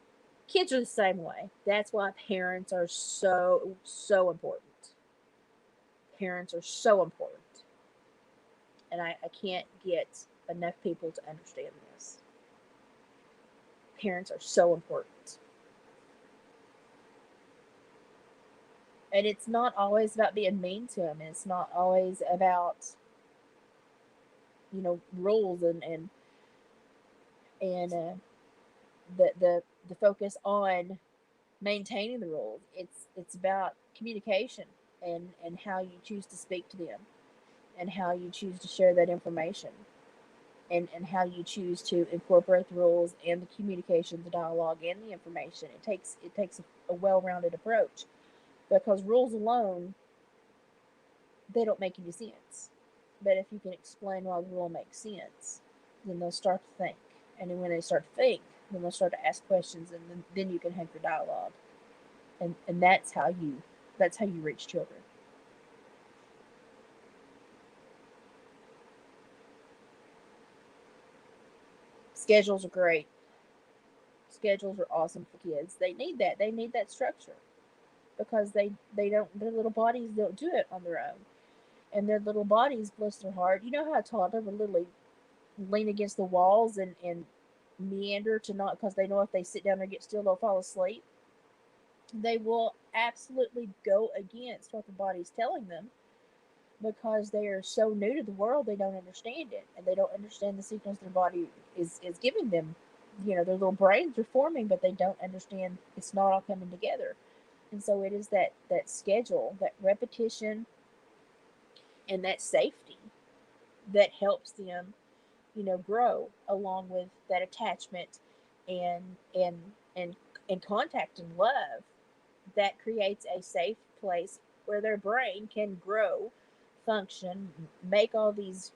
Kids are the same way. That's why parents are so important. Parents are so important. And I can't get enough people to understand this. Parents are so important. And it's not always about being mean to them. It's not always about, rules and the focus on maintaining the rules. It's about communication and how you choose to speak to them and how you choose to share that information and how you choose to incorporate the rules and the communication, the dialogue, and the information. It takes a well-rounded approach, because rules alone, they don't make any sense. But if you can explain why the rule makes sense, then they'll start to think. And then when they start to think, then they'll start to ask questions, and then you can have your dialogue. And that's how you reach children. Schedules are great. Schedules are awesome for kids. They need that. They need that structure, because they don't their little bodies don't do it on their own. And their little bodies, bless their heart, you know how a toddler would literally lean against the walls and meander to not, because they know if they sit down or get still they'll fall asleep. They will absolutely go against what the body's telling them, because they are so new to the world, they don't understand it, and they don't understand the signals their body is giving them. Their little brains are forming, but they don't understand it's not all coming together. And so it is that schedule, that repetition, and that safety that helps them, grow, along with that attachment and and and and contact and love, that creates a safe place where their brain can grow, function, make all these,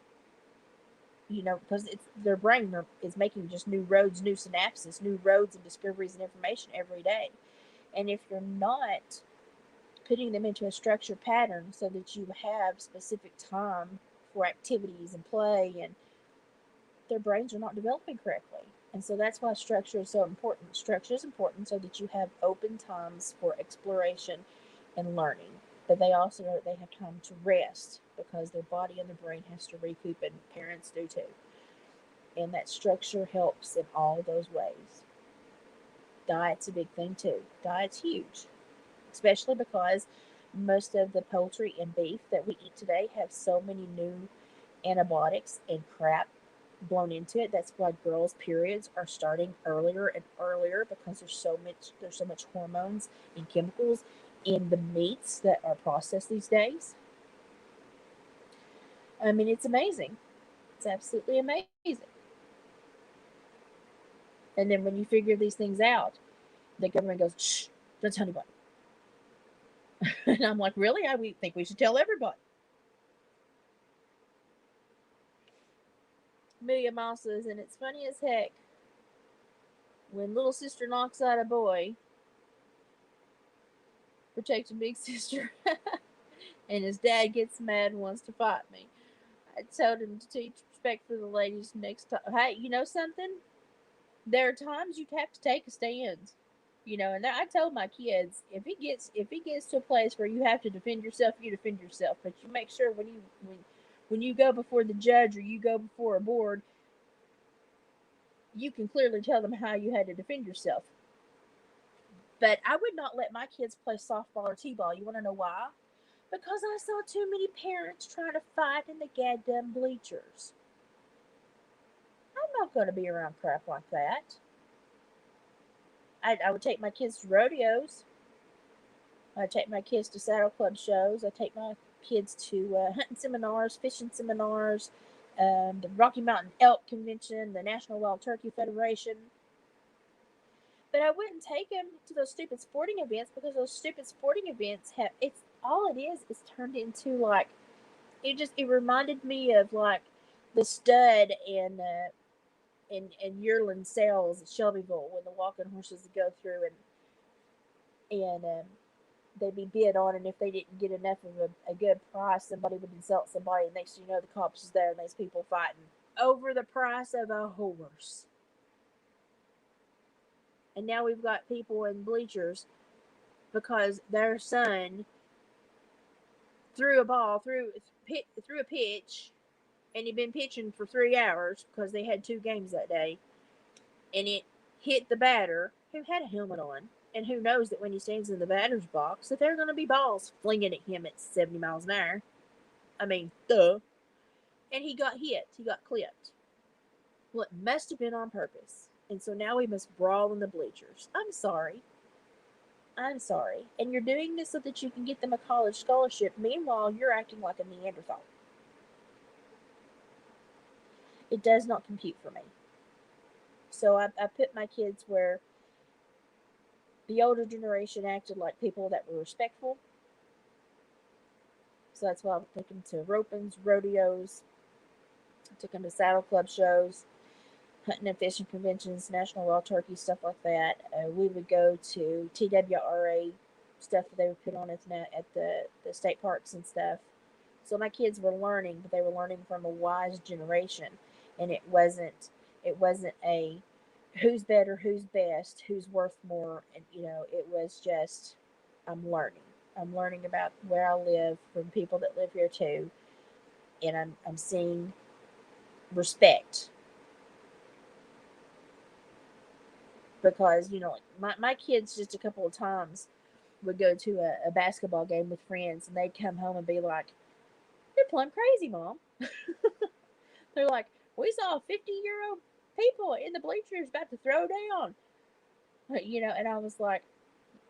because it's their brain is making just new roads, new synapses, new roads and discoveries and information every day. And if you're not putting them into a structured pattern so that you have specific time for activities and play, and their brains are not developing correctly. And so that's why structure is so important. Structure is important so that you have open times for exploration and learning. But they have time to rest, because their body and their brain has to recoup, and parents do too. And that structure helps in all those ways. Diet's a big thing too. Diet's huge, especially because most of the poultry and beef that we eat today have so many new antibiotics and crap blown into it. That's why girls' periods are starting earlier and earlier, because there's so much hormones and chemicals in the meats that are processed these days. I mean, it's amazing. It's absolutely amazing. And then when you figure these things out, the government goes, "Shh, don't tell anybody." And I'm like, really? We think we should tell everybody. Million Mouses, and it's funny as heck when little sister knocks out a boy protecting big sister, and his dad gets mad and wants to fight me. I told him to teach respect for the ladies next time. Hey, you know something? There are times you have to take a stand. And I told my kids, if he gets to a place where you have to defend yourself, you defend yourself. But you make sure when you go before the judge or you go before a board, you can clearly tell them how you had to defend yourself. But I would not let my kids play softball or t-ball. You want to know why? Because I saw too many parents trying to fight in the goddamn bleachers. I'm not going to be around crap like that. I would take my kids to rodeos. I take my kids to saddle club shows. I take kids to hunting seminars, fishing seminars, the Rocky Mountain Elk Convention, the National Wild Turkey Federation. But I wouldn't take them to those stupid sporting events because those stupid sporting events have it's all it is turned into like it reminded me of like the stud and yearling sales at Shelbyville when the walking horses would go through and they'd be bid on, and if they didn't get enough of a good price, somebody would insult somebody, and next thing you know, the cops is there, and there's people fighting over the price of a horse. And now we've got people in bleachers because their son threw a ball through a pitch, and he'd been pitching for 3 hours because they had 2 games that day, and it hit the batter who had a helmet on. And who knows that when he stands in the batter's box that there are going to be balls flinging at him at 70 miles an hour. I mean, duh. And he got hit. He got clipped. Well, it must have been on purpose. And so now we must brawl in the bleachers. I'm sorry. I'm sorry. And you're doing this so that you can get them a college scholarship. Meanwhile, you're acting like a Neanderthal. It does not compute for me. So I put my kids where the older generation acted like people that were respectful. So that's why I took them to ropings, rodeos, took them to saddle club shows, hunting and fishing conventions, National Wild Turkey, stuff like that. We would go to TWRA stuff that they would put on at the state parks and stuff. So my kids were learning, but they were learning from a wise generation, and it wasn't a who's better, who's best, who's worth more, and it was just I'm learning. I'm learning about where I live from people that live here too, and I'm seeing respect because my kids just a couple of times would go to a basketball game with friends, and they'd come home and be like, "You're plumb crazy, Mom." They're like, "We saw 50-year-old people in the bleachers about to throw down," and I was like,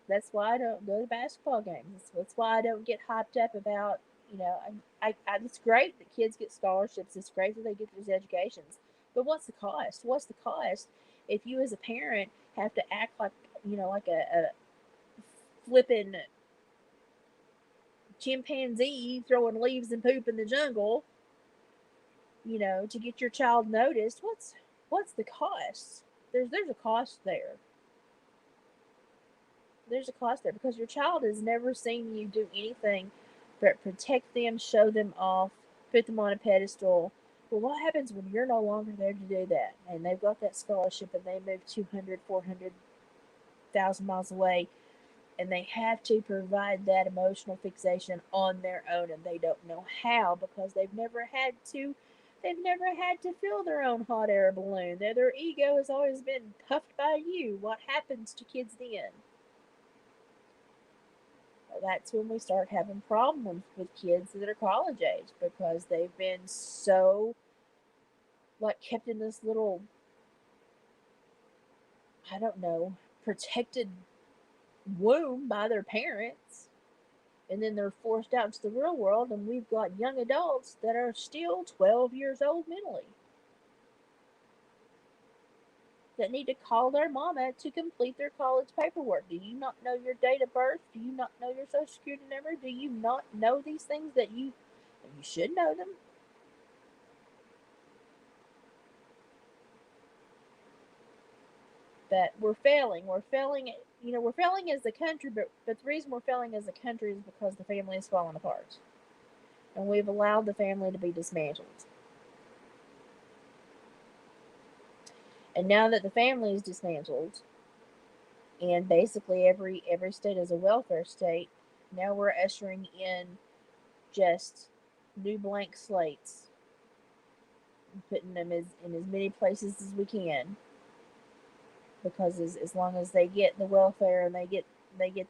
"That's why I don't go to basketball games. That's why I don't get hyped up about." It's great that kids get scholarships. It's great that they get these educations, but what's the cost? What's the cost if you as a parent have to act like a flipping chimpanzee throwing leaves and poop in the jungle, to get your child noticed? What's the cost? There's a cost there. There's a cost there because your child has never seen you do anything but protect them, show them off, put them on a pedestal. Well, what happens when you're no longer there to do that? And they've got that scholarship and they move 200, 400,000 miles away, and they have to provide that emotional fixation on their own, and they don't know how because they've never had to fill their own hot air balloon. Their ego has always been puffed by you. What happens to kids then? That's when we start having problems with kids that are college age because they've been so like kept in this little, I don't know, protected womb by their parents, and then they're forced out into the real world, and we've got young adults that are still 12 years old mentally that need to call their mama to complete their college paperwork. Do you not know your date of birth? Do you not know your social security number? Do you not know these things that you should know them? That we're failing. We're failing. We're failing as a country, but the reason we're failing as a country is because the family is falling apart, and we've allowed the family to be dismantled. And now that the family is dismantled, and basically every state is a welfare state, now we're ushering in just new blank slates, putting them in as many places as we can, because as long as they get the welfare and they get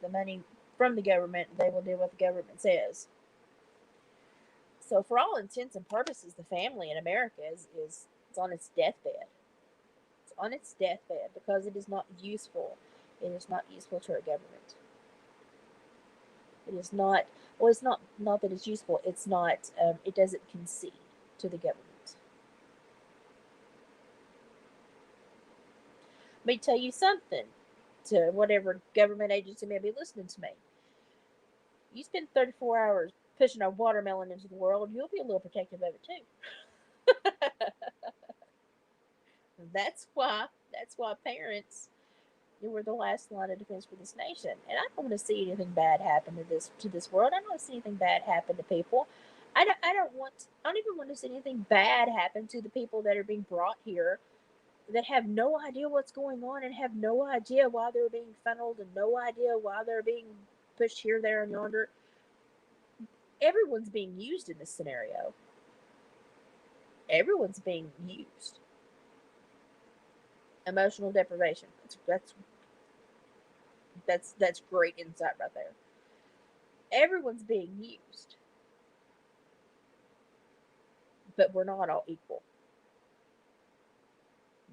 the money from the government, they will do what the government says. So for all intents and purposes, the family in America is it's on its deathbed. It's on its deathbed because it is not useful. It is not useful to our government. It is not. Well, it's not that it's useful. It's not. It doesn't concede to the government. Let me tell you something. To whatever government agency may be listening to me, you spend 34 hours pushing a watermelon into the world, you'll be a little protective of it too. That's why parents, you were the last line of defense for this nation. And I don't want to see anything bad happen to this world. I don't want to see anything bad happen to people. I don't even want to see anything bad happen to the people that are being brought here that have no idea what's going on and have no idea why they're being funneled and no idea why they're being pushed here, there, and yonder. Everyone's being used in this scenario. Everyone's being used. Emotional deprivation. That's great insight right there. Everyone's being used, but we're not all equal.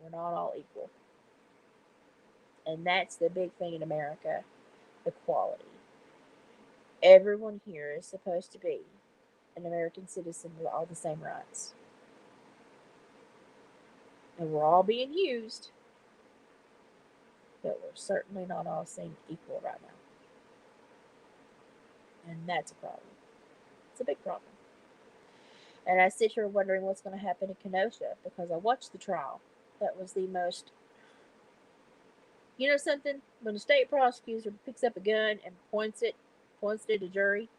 We're not all equal, and that's the big thing in America: equality. Everyone here is supposed to be an American citizen with all the same rights, and we're all being used, but we're certainly not all seen equal right now, and that's a problem. It's a big problem. And I sit here wondering what's going to happen in Kenosha because I watched the trial. That was the most. You know something? When a state prosecutor picks up a gun and points it at a jury,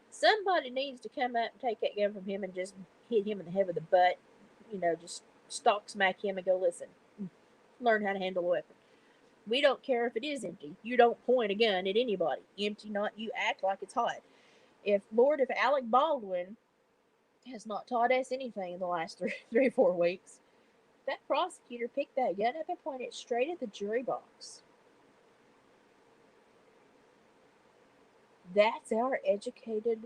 somebody needs to come up and take that gun from him and just hit him in the head with a butt. Just stock smack him and go, listen, learn how to handle a weapon. We don't care if it is empty. You don't point a gun at anybody. Empty, not you act like it's hot. If Alec Baldwin has not taught us anything in the last three or 4 weeks, that prosecutor picked that gun up and pointed it straight at the jury box. That's our educated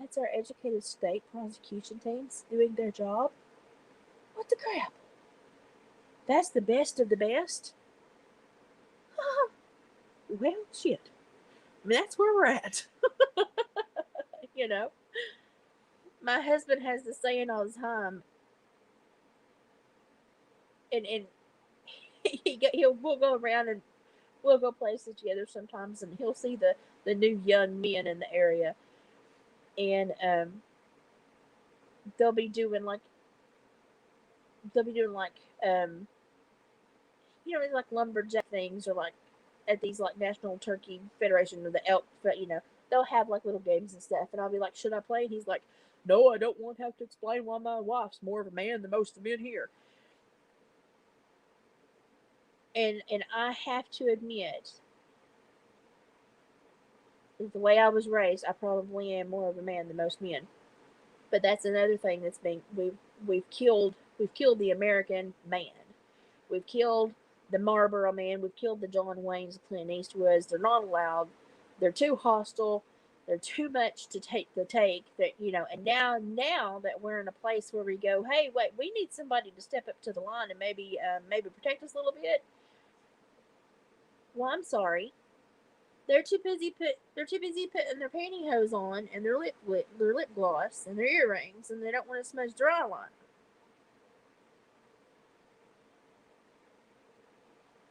that's our educated state prosecution teams doing their job. What the crap? That's the best of the best? Well, shit. I mean, that's where we're at. you know? My husband has this saying all the time, and we'll go around and we'll go places together sometimes, and he'll see the new young men in the area, and they'll be doing like they'll be doing like like lumberjack things, or like at these like National Turkey Federation or the elk, they'll have like little games and stuff, and I'll be like, should I play? And he's like, no, I don't want to have to explain why my wife's more of a man than most of the men here. And I have to admit, the way I was raised, I probably am more of a man than most men. But that's another thing that's been we've killed the American man. We've killed the Marlboro man. We've killed the John Waynes, the Clint Eastwoods. They're not allowed. They're too hostile. They're too much to take that And now that we're in a place where we go, hey, wait, we need somebody to step up to the line and maybe protect us a little bit. Well, I'm sorry. They're too busy putting their pantyhose on and their lip gloss and their earrings, and they don't want to smudge their eyeline.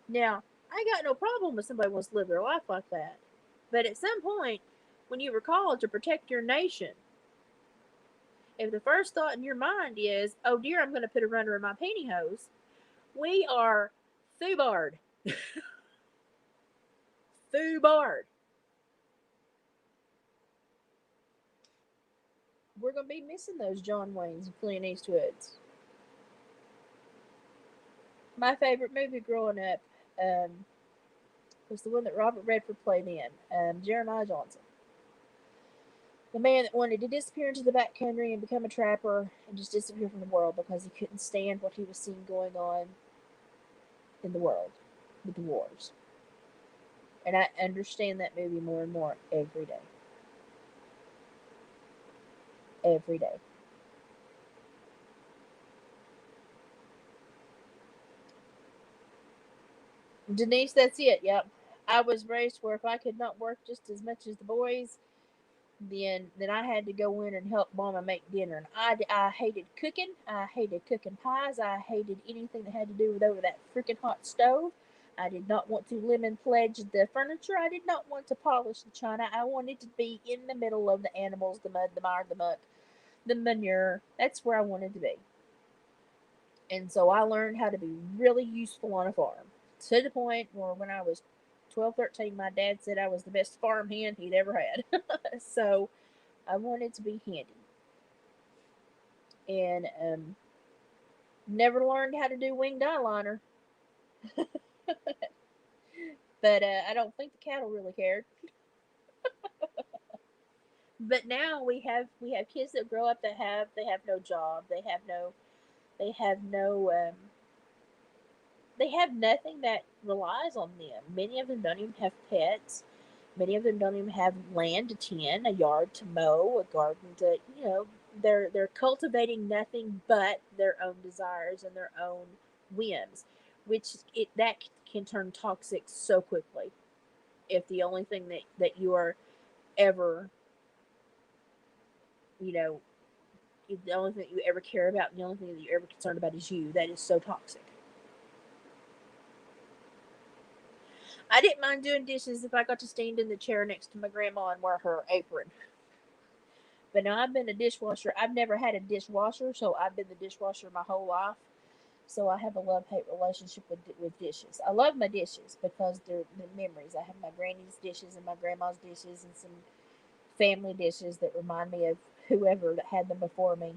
Now, I got no problem if somebody wants to live their life like that. But at some point, when you were called to protect your nation, if the first thought in your mind is, oh dear, I'm going to put a runner in my pantyhose, we are foobarred. Foobarred. We're going to be missing those John Waynes and Clint Eastwoods. My favorite movie growing up was the one that Robert Redford played in, Jeremiah Johnson. The man that wanted to disappear into the backcountry and become a trapper and just disappear from the world because he couldn't stand what he was seeing going on in the world with the wars. And I understand that movie more and more every day. Every day. Denise, that's it. Yep. I was raised where if I could not work just as much as the boys, then I had to go in and help Mama make dinner. And I hated cooking. I hated cooking pies. I hated anything that had to do with over that freaking hot stove. I did not want to lemon pledge the furniture. I did not want to polish the china. I wanted to be in the middle of the animals, the mud, the mire, the muck, the manure. That's where I wanted to be. And so I learned how to be really useful on a farm to the point where when I was 12, 13, my dad said I was the best farm hand he'd ever had. So I wanted to be handy. And never learned how to do winged eyeliner. But I don't think the cattle really cared. But now we have kids that grow up that have no job. They have no they have nothing that relies on them. Many of them don't even have pets. Many of them don't even have land to tend, a yard to mow, a garden to, they're cultivating nothing but their own desires and their own whims, which that can turn toxic so quickly if the only thing that you are ever, you know, if the only thing that you ever care about and the only thing that you're ever concerned about is you. That is so toxic. I didn't mind doing dishes if I got to stand in the chair next to my grandma and wear her apron. But now I've been a dishwasher. I've never had a dishwasher, so I've been the dishwasher my whole life. So I have a love hate relationship with dishes. I love my dishes because they're memories. I have my granny's dishes and my grandma's dishes and some family dishes that remind me of whoever that had them before me.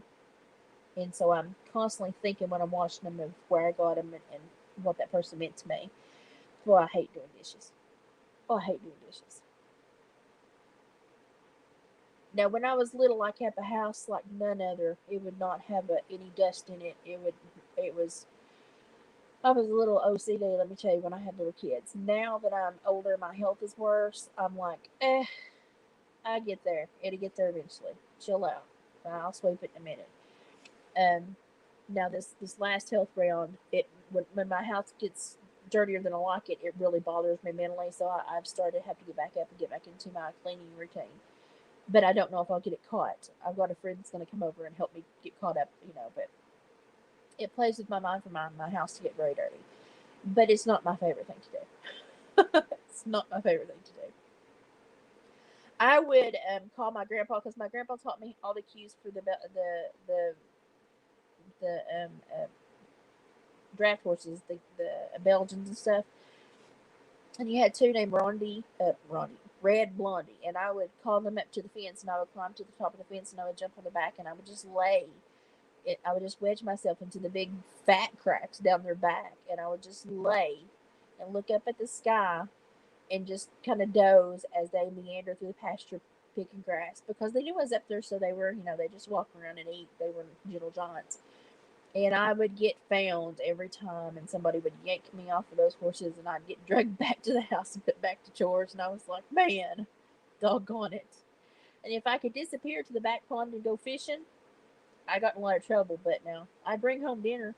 And so I'm constantly thinking when I'm washing them of where I got them and what that person meant to me. Well, I hate doing dishes. Oh, I hate doing dishes. Now, when I was little, I kept a house like none other. It would not have any dust in it. It was. I was a little OCD, let me tell you, when I had little kids. Now that I'm older, my health is worse. I'm like, I get there. It'll get there eventually. Chill out. I'll sweep it in a minute. Um, Now this last health round, when my house gets dirtier than I like it, it really bothers me mentally. So I've started to have to get back up and get back into my cleaning routine. But I don't know if I'll get it caught. I've got a friend that's going to come over and help me get caught up, but it plays with my mind for my house to get very dirty. But it's not my favorite thing to do. It's not my favorite thing to do. I would call my grandpa because my grandpa taught me all the cues for the draft horses, the Belgians and stuff. And you had two named Red Blondie, and I would call them up to the fence, and I would climb to the top of the fence, and I would jump on the back, and I would just lay I would just wedge myself into the big fat cracks down their back, and I would just lay and look up at the sky and just kind of doze as they meander through the pasture picking grass because they knew I was up there, so they were, they just walk around and eat. They were gentle giants. And I would get found every time, and somebody would yank me off of those horses, and I'd get dragged back to the house and put back to chores. And I was like, man, doggone it. And if I could disappear to the back pond and go fishing, I got in a lot of trouble, but no, I bring home dinner.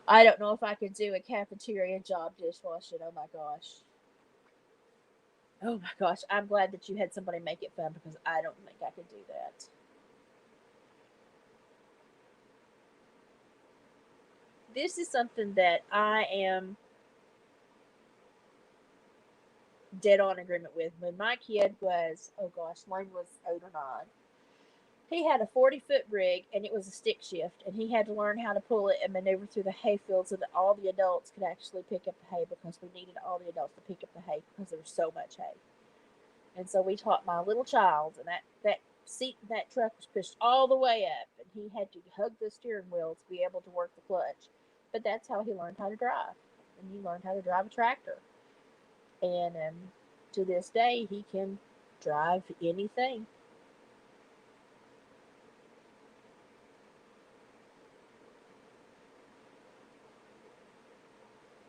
I don't know if I could do a cafeteria job dishwashing. Oh my gosh. Oh my gosh. I'm glad that you had somebody make it fun because I don't think I could do that. This is something that I am dead on agreement with. When my kid was, oh gosh, Lane was 8 or 9. He had a 40-foot rig and it was a stick shift, and he had to learn how to pull it and maneuver through the hay field so that all the adults could actually pick up the hay because we needed all the adults to pick up the hay because there was so much hay. And so we taught my little child, and that seat in that truck was pushed all the way up, and he had to hug the steering wheel to be able to work the clutch. But that's how he learned how to drive, and he learned how to drive a tractor. And to this day, he can drive anything.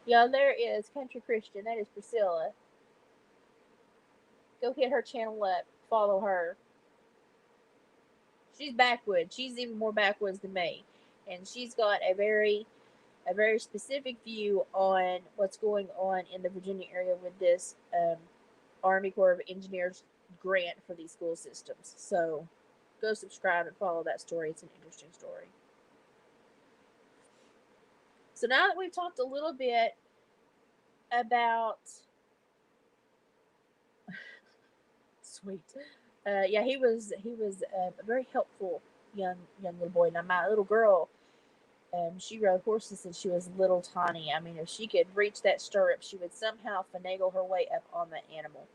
Yeah, there is Country Christian. That is Priscilla. Go hit her channel up. Follow her. She's backwoods. She's even more backwoods than me, and she's got a very specific view on what's going on in the Virginia area with this Army Corps of Engineers grant for these school systems. So go subscribe and follow that story. It's an interesting story. So now that we've talked a little bit about sweet, yeah, he was a very helpful young little boy. Now my little girl, she rode horses since she was little tiny. I mean, if she could reach that stirrup, she would somehow finagle her way up on that animal.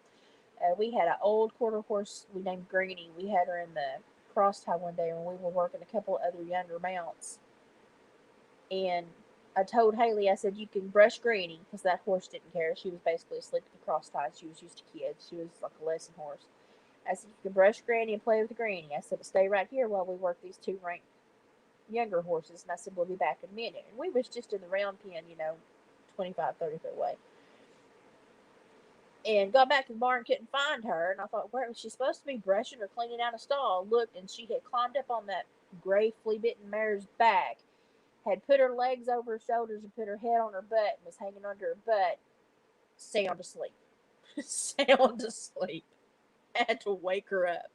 We had an old quarter horse we named Greenie. We had her in the cross tie one day when we were working a couple of other younger mounts. And I told Haley, I said, you can brush Greenie, because that horse didn't care. She was basically asleep at the cross ties. She was used to kids. She was like a lesson horse. I said, you can brush Granny and play with Granny. I said, but stay right here while we work these two rank younger horses. And I said, we'll be back in a minute. And we was just in the round pen, 25, 30 foot away. And got back to the barn, couldn't find her. And I thought, where was she supposed to be, brushing or cleaning out a stall? Looked, and she had climbed up on that gray flea-bitten mare's back, had put her legs over her shoulders and put her head on her butt and was hanging under her butt, sound asleep. Sound asleep. I had to wake her up.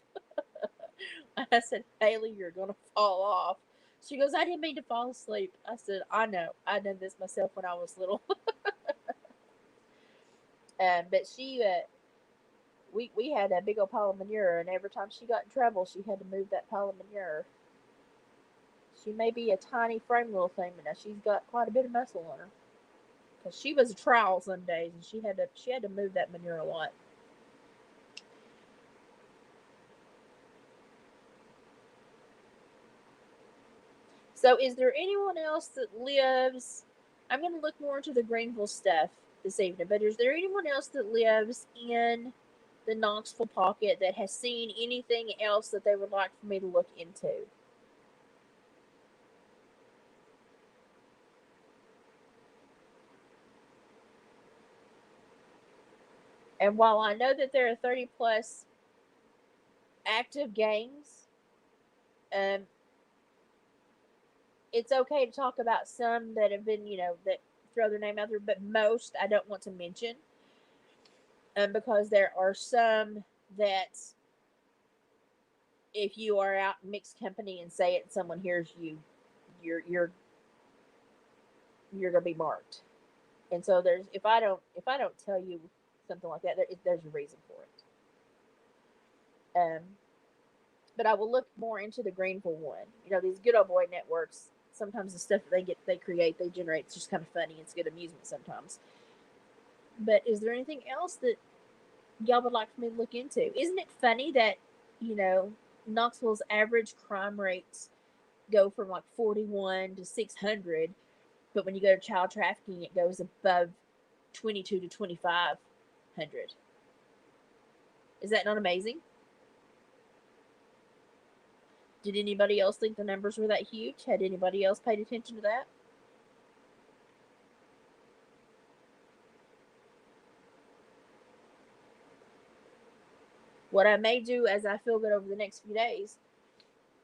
I said, Haley, you're going to fall off. She goes, I didn't mean to fall asleep. I said, I know. I done this myself when I was little. But we had a big old pile of manure, and every time she got in trouble, she had to move that pile of manure. She may be a tiny frame little thing, but now she's got quite a bit of muscle on her. Because she was a trowel some days, and she had to move that manure a lot. So, is there anyone else that lives? I'm going to look more into the Greenville stuff this evening, but is there anyone else that lives in the Knoxville pocket that has seen anything else that they would like for me to look into? And while I know that there are 30 plus active games, um, it's okay to talk about some that have been, that throw their name out there, but most I don't want to mention. Because there are some that if you are out in mixed company and say it and someone hears you, you're gonna be marked. And so if I don't tell you something like that, there's a reason for it. But I will look more into the Greenville one. These good old boy networks. Sometimes the stuff that they create, they generate. It's just kind of funny. It's good amusement sometimes. But is there anything else that y'all would like for me to look into? Isn't it funny that Knoxville's average crime rates go from like 41 to 600, but when you go to child trafficking, it goes above 22 to 2,500. Is that not amazing? Did anybody else think the numbers were that huge? Had anybody else paid attention to that? What I may do as I feel good over the next few days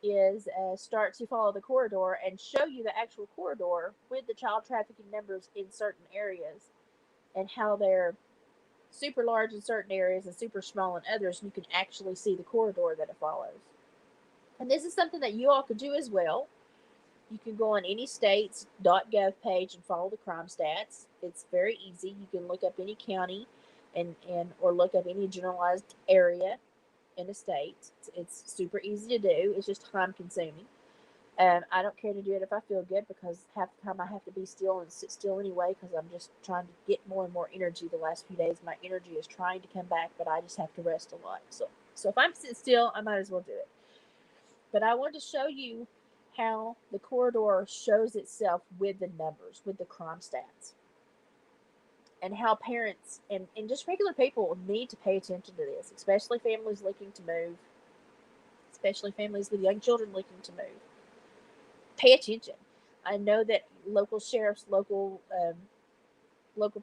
is start to follow the corridor and show you the actual corridor with the child trafficking numbers in certain areas and how they're super large in certain areas and super small in others. And you can actually see the corridor that it follows. And this is something that you all could do as well. You can go on any states.gov page and follow the crime stats. It's very easy. You can look up any county and or look up any generalized area in a state. It's super easy to do. It's just time consuming. I don't care to do it if I feel good, because half the time I have to be still and sit still anyway, because I'm just trying to get more and more energy the last few days. My energy is trying to come back, but I just have to rest a lot. So if I'm sitting still, I might as well do it. But I want to show you how the corridor shows itself with the numbers, with the crime stats, and how parents and just regular people need to pay attention to this, especially families looking to move, especially families with young children looking to move. Pay attention. I know that local sheriffs, local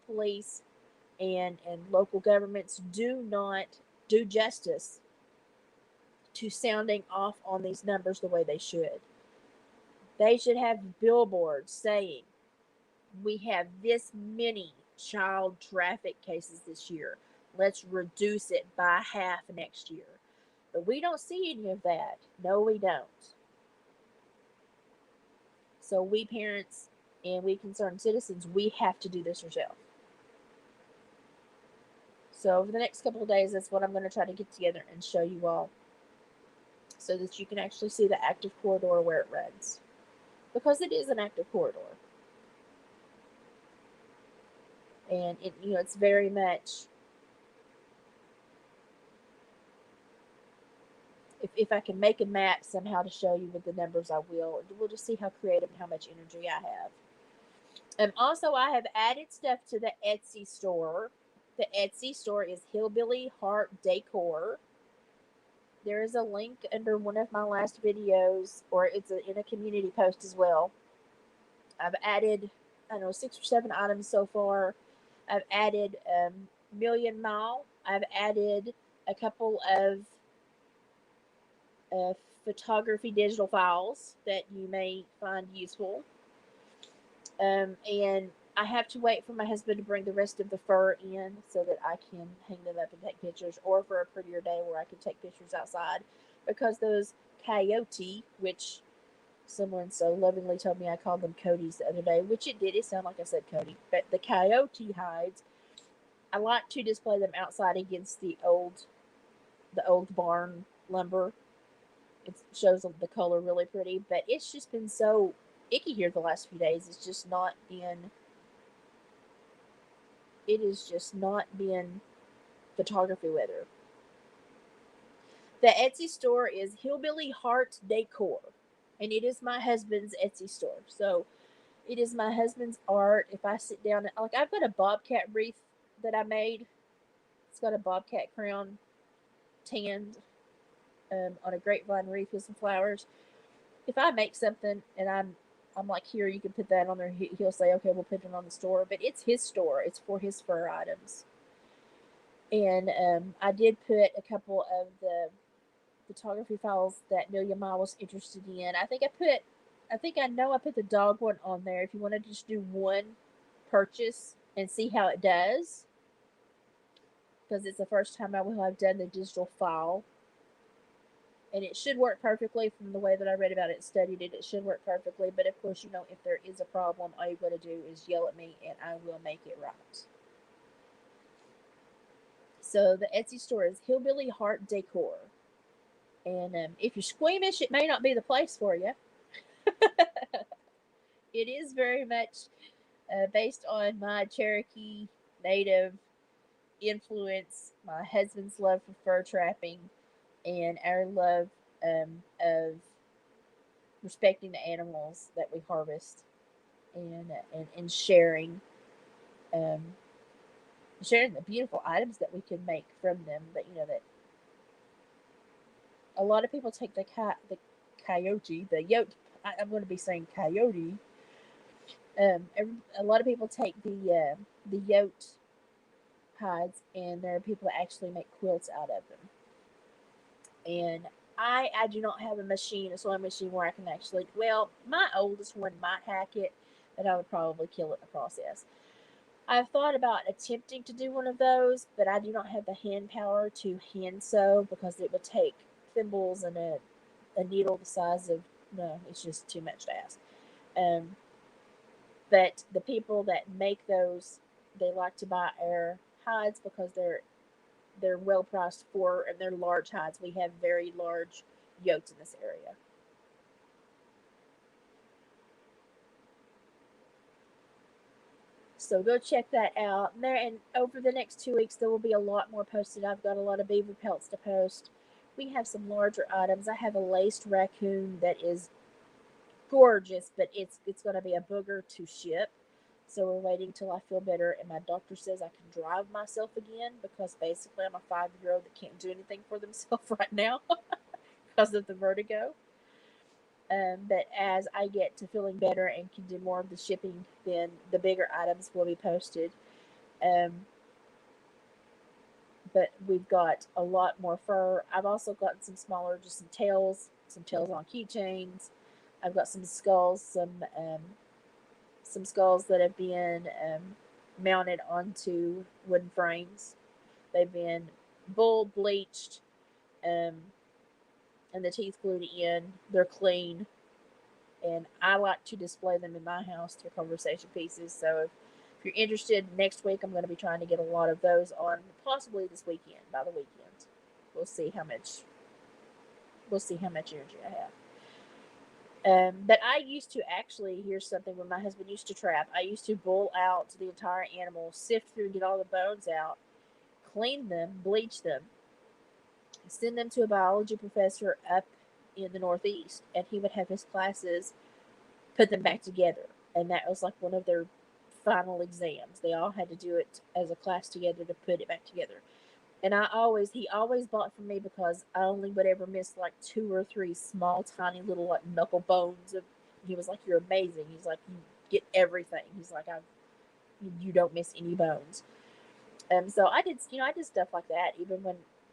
police, and local governments do not do justice to sounding off on these numbers the way they should. They should have billboards saying, we have this many child traffic cases this year. Let's reduce it by half next year. But we don't see any of that. No, we don't. So we parents and we concerned citizens, we have to do this ourselves. So over the next couple of days, that's what I'm going to try to get together and show you all, so that you can actually see the active corridor where it runs, because it is an active corridor, and it's very much. If I can make a map somehow to show you with the numbers, I will. We'll just see how creative and how much energy I have. Also, I have added stuff to the Etsy store. The Etsy store is Hillbilly Heart Decor. There is a link under one of my last videos, or it's in a community post as well. I've added, I don't know, 6 or 7 items so far. I've added Million Mile. I've added a couple of uh, photography digital files that you may find useful. And I have to wait for my husband to bring the rest of the fur in so that I can hang them up and take pictures, or for a prettier day where I can take pictures outside, because those coyote, which someone so lovingly told me I called them Cody's the other day, which it did. It sounded like I said Cody. But the coyote hides, I like to display them outside against the old barn lumber. It shows the color really pretty, but it's just been so icky here the last few days. It's just not been. It has just not been photography weather. The Etsy store is Hillbilly Heart Decor, and it is my husband's Etsy store. So it is my husband's art. If I sit down, like, I've got a bobcat wreath that I made. It's got a bobcat crown tanned on a grapevine wreath with some flowers. If I make something and I'm like, here, you can put that on there, he'll say, okay, we'll put it on the store. But it's his store. It's for his fur items. And I did put a couple of the photography files that Million Mile was interested in. I think I put the dog one on there. If you want to just do one purchase and see how it does, because it's the first time I will have done the digital file. And it should work perfectly from the way that I read about it and studied it. It should work perfectly. But of course, if there is a problem, all you've got to do is yell at me and I will make it right. So the Etsy store is Hillbilly Heart Decor. And if you're squeamish, it may not be the place for you. It is very much based on my Cherokee Native influence, my husband's love for fur trapping, and our love of respecting the animals that we harvest, and um, sharing the beautiful items that we can make from them. But that a lot of people take the coyote, the yote. I'm going to be saying coyote. A lot of people take the yote hides, and there are people that actually make quilts out of them. And I do not have a sewing machine where I can actually. Well, my oldest one might hack it, but I would probably kill it in the process. I've thought about attempting to do one of those, but I do not have the hand power to hand sew, because it would take thimbles and a needle the size of. No, it's just too much to ask. Um, but the people that make those, they like to buy our hides because they're well priced for, and they're large hides. We have very large yotes in this area. So go check that out. And over the next 2 weeks, there will be a lot more posted. I've got a lot of beaver pelts to post. We have some larger items. I have a laced raccoon that is gorgeous, but it's going to be a booger to ship. So we're waiting till I feel better, and my doctor says I can drive myself again, because basically I'm a 5-year-old that can't do anything for themselves right now because of the vertigo. But as I get to feeling better and can do more of the shipping, then the bigger items will be posted. Um, but we've got a lot more fur. I've also gotten some smaller, just some tails on keychains. I've got some skulls that have been mounted onto wooden frames. They've been bull bleached, um, and the teeth glued in. They're clean, and I like to display them in my house to conversation pieces. So if you're interested, next week I'm going to be trying to get a lot of those on, possibly this weekend. By the weekend, we'll see how much energy I have. But I used to actually, here's something, when my husband used to trap, I used to boil out the entire animal, sift through, get all the bones out, clean them, bleach them, send them to a biology professor up in the Northeast, and he would have his classes put them back together. And that was like one of their final exams. They all had to do it as a class together to put it back together. And he always bought from me because I only would ever miss like 2 or 3 small, tiny little like knuckle bones. He was like, "You're amazing." He's like, "You get everything." He's like, "You don't miss any bones." So I did stuff like that even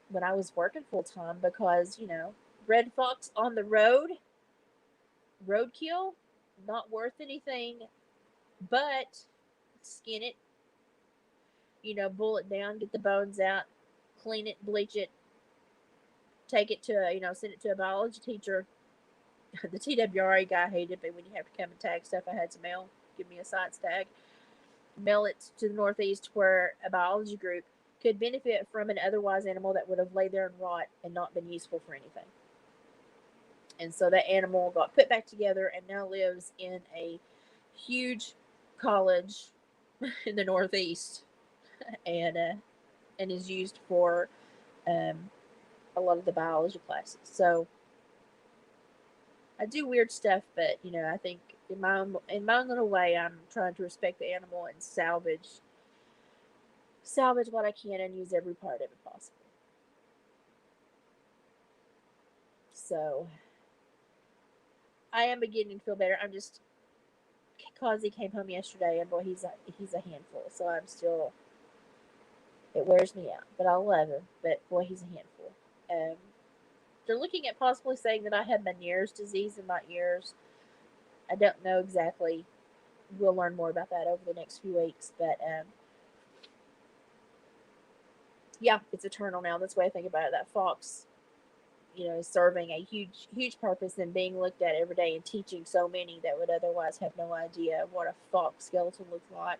when I was working full time because red fox on the roadkill, not worth anything, but skin it, boil it down, get the bones out, clean it, bleach it, take it to send it to a biology teacher. The TWRA guy hated me when you have to come and tag stuff I had to mail. Give me a science tag. Mail it to the Northeast where a biology group could benefit from an otherwise animal that would have laid there and rot and not been useful for anything. And so that animal got put back together and now lives in a huge college in the Northeast, and is used for a lot of the biology classes. So I do weird stuff, but I think in my own little way, I'm trying to respect the animal and salvage what I can and use every part of it possible. So I am beginning to feel better. I'm just Causey came home yesterday, and boy, he's a handful. So I'm still, it wears me out, but I love him. But boy, he's a handful. Um, they're looking at possibly saying that I had Meniere's disease in my ears. I don't know exactly. We'll learn more about that over the next few weeks, but yeah, it's eternal now. That's the way I think about it. That fox, is serving a huge purpose and being looked at every day and teaching so many that would otherwise have no idea what a fox skeleton looks like,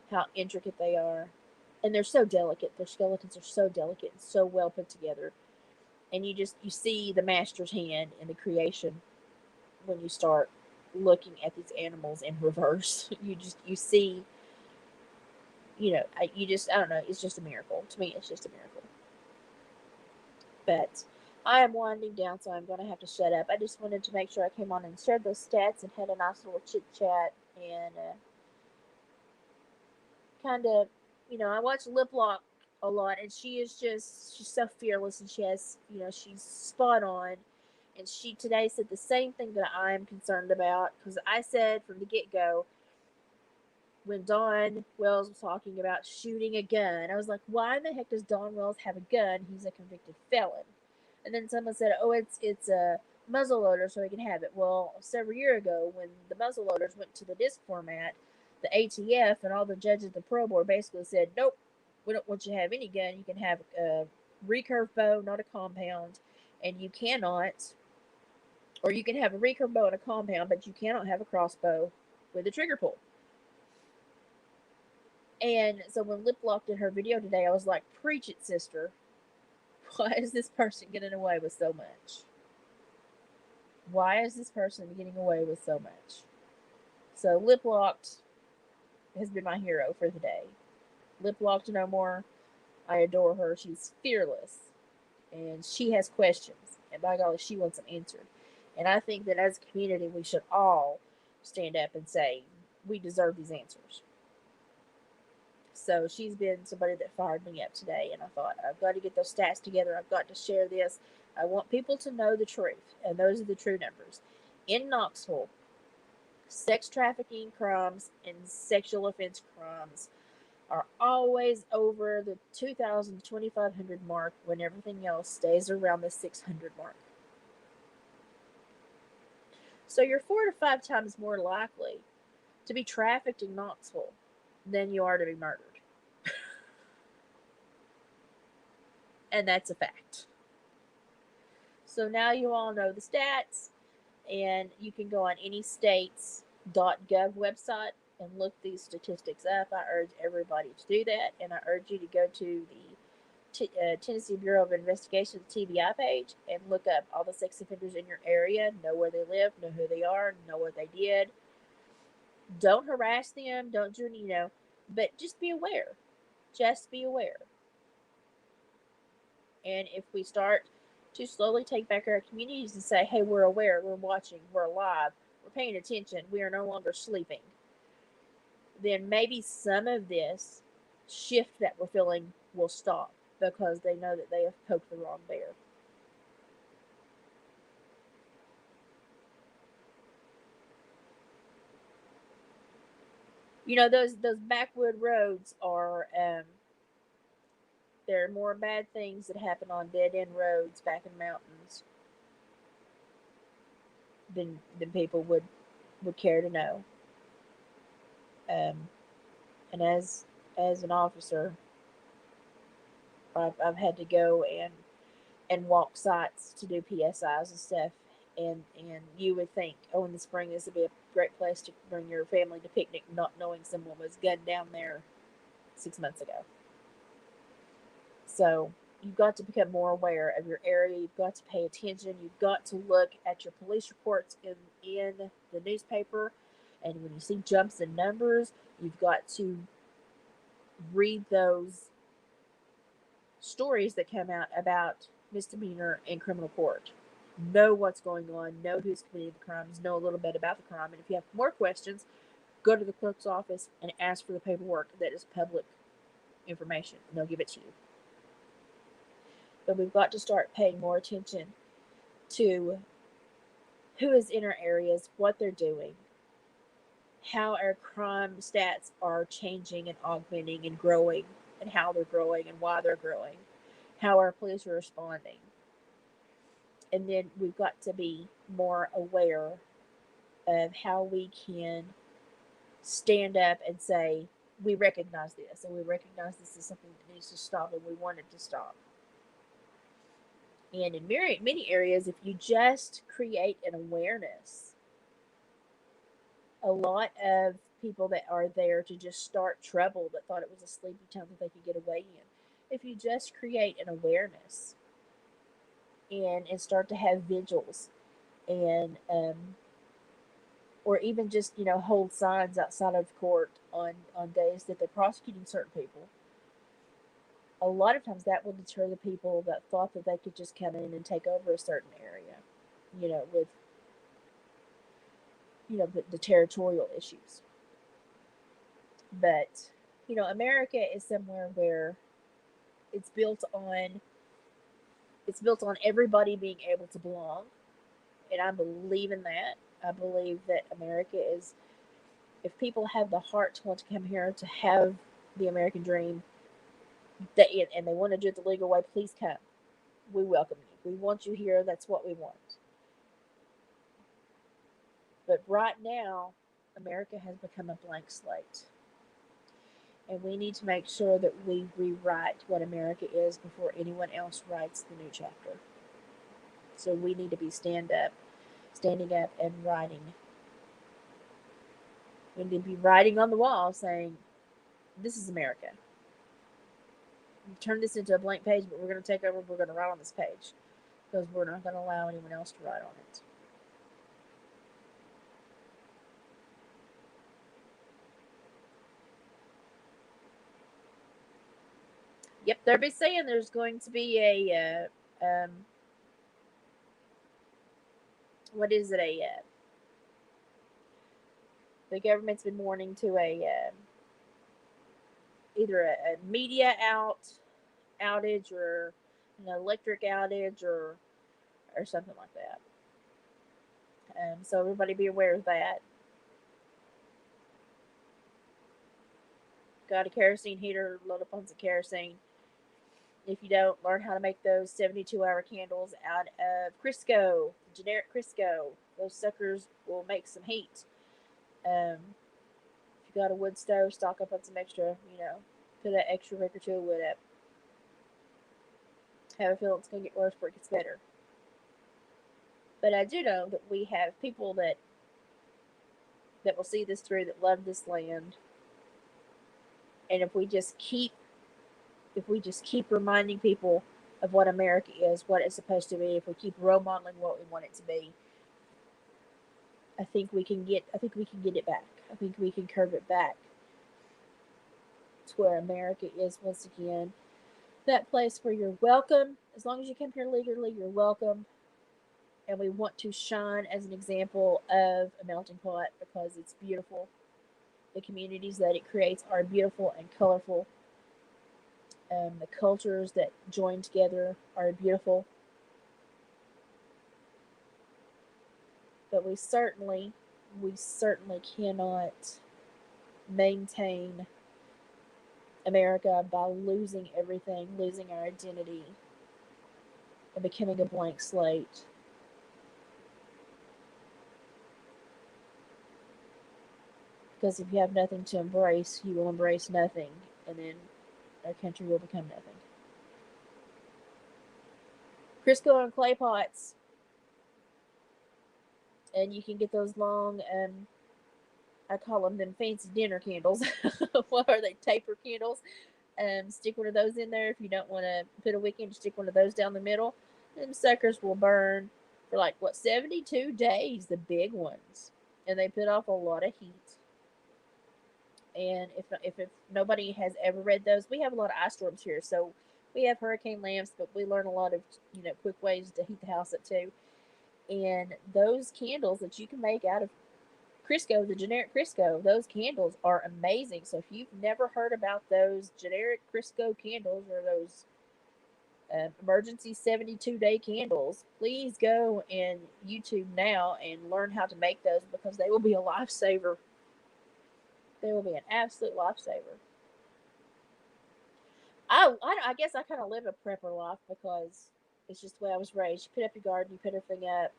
how intricate they are. And they're so delicate. Their skeletons are so delicate and so well put together. And you see the master's hand in the creation when you start looking at these animals in reverse. You see, I don't know, it's just a miracle. To me, it's just a miracle. But I am winding down, so I'm going to have to shut up. I just wanted to make sure I came on and shared those stats and had a nice little chit chat and kind of, I watch Lip Lock a lot, and she's so fearless, and she's spot on. And she today said the same thing that I am concerned about, because I said from the get go, when Don Wells was talking about shooting a gun, I was like, why in the heck does Don Wells have a gun? He's a convicted felon. And then someone said, oh, it's a muzzle loader, so he can have it. Well, several years ago, when the muzzle loaders went to the disc format, the ATF and all the judges at the Pro Board basically said, nope, we don't want you to have any gun. You can have a recurve bow, not a compound, and you cannot, or you can have a recurve bow and a compound, but you cannot have a crossbow with a trigger pull. And so when Lip Lock did her video today, I was like, preach it, sister. Why is this person getting away with so much? Why is this person getting away with so much? So Lip Locked has been my hero for the day. Lip Locked no more. I adore her. She's fearless. And she has questions. And by golly, she wants them answered. And I think that as a community, we should all stand up and say, we deserve these answers. So she's been somebody that fired me up today, and I thought, I've got to get those stats together. I've got to share this. I want people to know the truth, and those are the true numbers. In Knoxville, sex trafficking crimes and sexual offense crimes are always over the 2,000 to 2,500 mark when everything else stays around the 600 mark. So you're 4 to 5 times more likely to be trafficked in Knoxville than you are to be murdered. And that's a fact. So now you all know the stats, and you can go on any state's .gov website and look these statistics up. I urge everybody to do that, and I urge you to go to the Tennessee Bureau of Investigation TBI page and look up all the sex offenders in your area, know where they live, know who they are, know what they did. Don't harass them, don't do any, but just be aware. Just be aware. And if we start to slowly take back our communities and say, hey, we're aware, we're watching, we're alive, we're paying attention, we are no longer sleeping, then maybe some of this shift that we're feeling will stop because they know that they have poked the wrong bear. Those backwood roads are there are more bad things that happen on dead end roads back in mountains than people would care to know. And as an officer, I've had to go and walk sites to do PSIs and stuff. And you would think, oh, in the spring this would be a great place to bring your family to picnic, not knowing someone was gunned down there 6 months ago. So you've got to become more aware of your area. You've got to pay attention. You've got to look at your police reports in the newspaper. And when you see jumps in numbers, you've got to read those stories that come out about misdemeanor and criminal court. Know what's going on, know who's committing the crimes, know a little bit about the crime. And if you have more questions, go to the clerk's office and ask for the paperwork that is public information, and they'll give it to you. But we've got to start paying more attention to who is in our areas, what they're doing, how our crime stats are changing and augmenting and growing, and how they're growing and why they're growing, how our police are responding. And then we've got to be more aware of how we can stand up and say, we recognize this, and we recognize this is something that needs to stop, and we want it to stop. And in many areas, if you just create an awareness, a lot of people that are there to just start trouble that thought it was a sleepy town that they could get away in, if you just create an awareness and start to have vigils and or even just hold signs outside of court on days that they're prosecuting certain people, a lot of times that will deter the people that thought that they could just come in and take over a certain area, with the territorial issues. But America is somewhere where it's built on it's built on everybody being able to belong, and I believe in that. I believe that America is, if people have the heart to want to come here to have the American dream, and they want to do it the legal way, please come. We welcome you. We want you here. That's what we want. But right now, America has become a blank slate. And we need to make sure that we rewrite what America is before anyone else writes the new chapter. So we need to be standing up and writing. We need to be writing on the wall saying, this is America. We've turned this into a blank page, but we're going to take over, we're going to write on this page. Because we're not going to allow anyone else to write on it. Yep, they're be saying there's going to be a what is it? The government's been warning to either a media outage or an electric outage or something like that. So everybody be aware of that. Got a kerosene heater, load up on some kerosene. If you don't, learn how to make those 72-hour candles out of Crisco, generic Crisco. Those suckers will make some heat. If you got a wood stove, stock up on some extra, put an extra brick or two of wood up. Have a feeling it's going to get worse before it gets better. But I do know that we have people that will see this through, that love this land. And if we just keep reminding people of what America is, what it's supposed to be, if we keep role modeling what we want it to be, I think we can get it back. I think we can curve it back to where America is once again that place where you're welcome. As long as you come here legally, you're welcome. And we want to shine as an example of a melting pot because it's beautiful. The communities that it creates are beautiful and colorful. The cultures that join together are beautiful. But we certainly cannot maintain America by losing everything, losing our identity, and becoming a blank slate. Because if you have nothing to embrace, you will embrace nothing, and then our country will become nothing. Crisco and clay pots, and you can get those long, I call them fancy dinner candles. What are they? Taper candles. Stick one of those in there if you don't want to put a wick in. Stick one of those down the middle. Them suckers will burn for 72 days. The big ones, and they put off a lot of heat. And if nobody has ever read those, we have a lot of ice storms here, so we have hurricane lamps, but we learn a lot of quick ways to heat the house up too. And those candles that you can make out of Crisco, the generic Crisco, those candles are amazing. So if you've never heard about those generic Crisco candles or those emergency 72-day candles, please go and YouTube now and learn how to make those because they will be a lifesaver. They will be an absolute lifesaver. I guess I kind of live a prepper life because it's just the way I was raised. You put up your garden, you put everything up,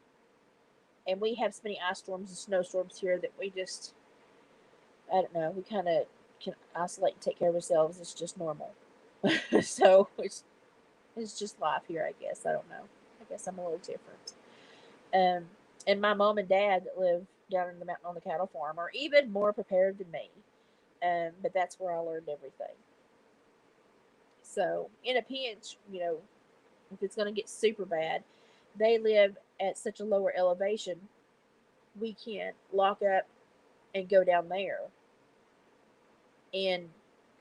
and we have so many ice storms and snowstorms here that we just, I don't know, we kind of can isolate and take care of ourselves. It's just normal. So it's just life here, I guess. I don't know. I guess I'm a little different. And my mom and dad that live down in the mountain on the cattle farm are even more prepared than me. But that's where I learned everything. So in a pinch, if it's going to get super bad, they live at such a lower elevation, we can't lock up and go down there. And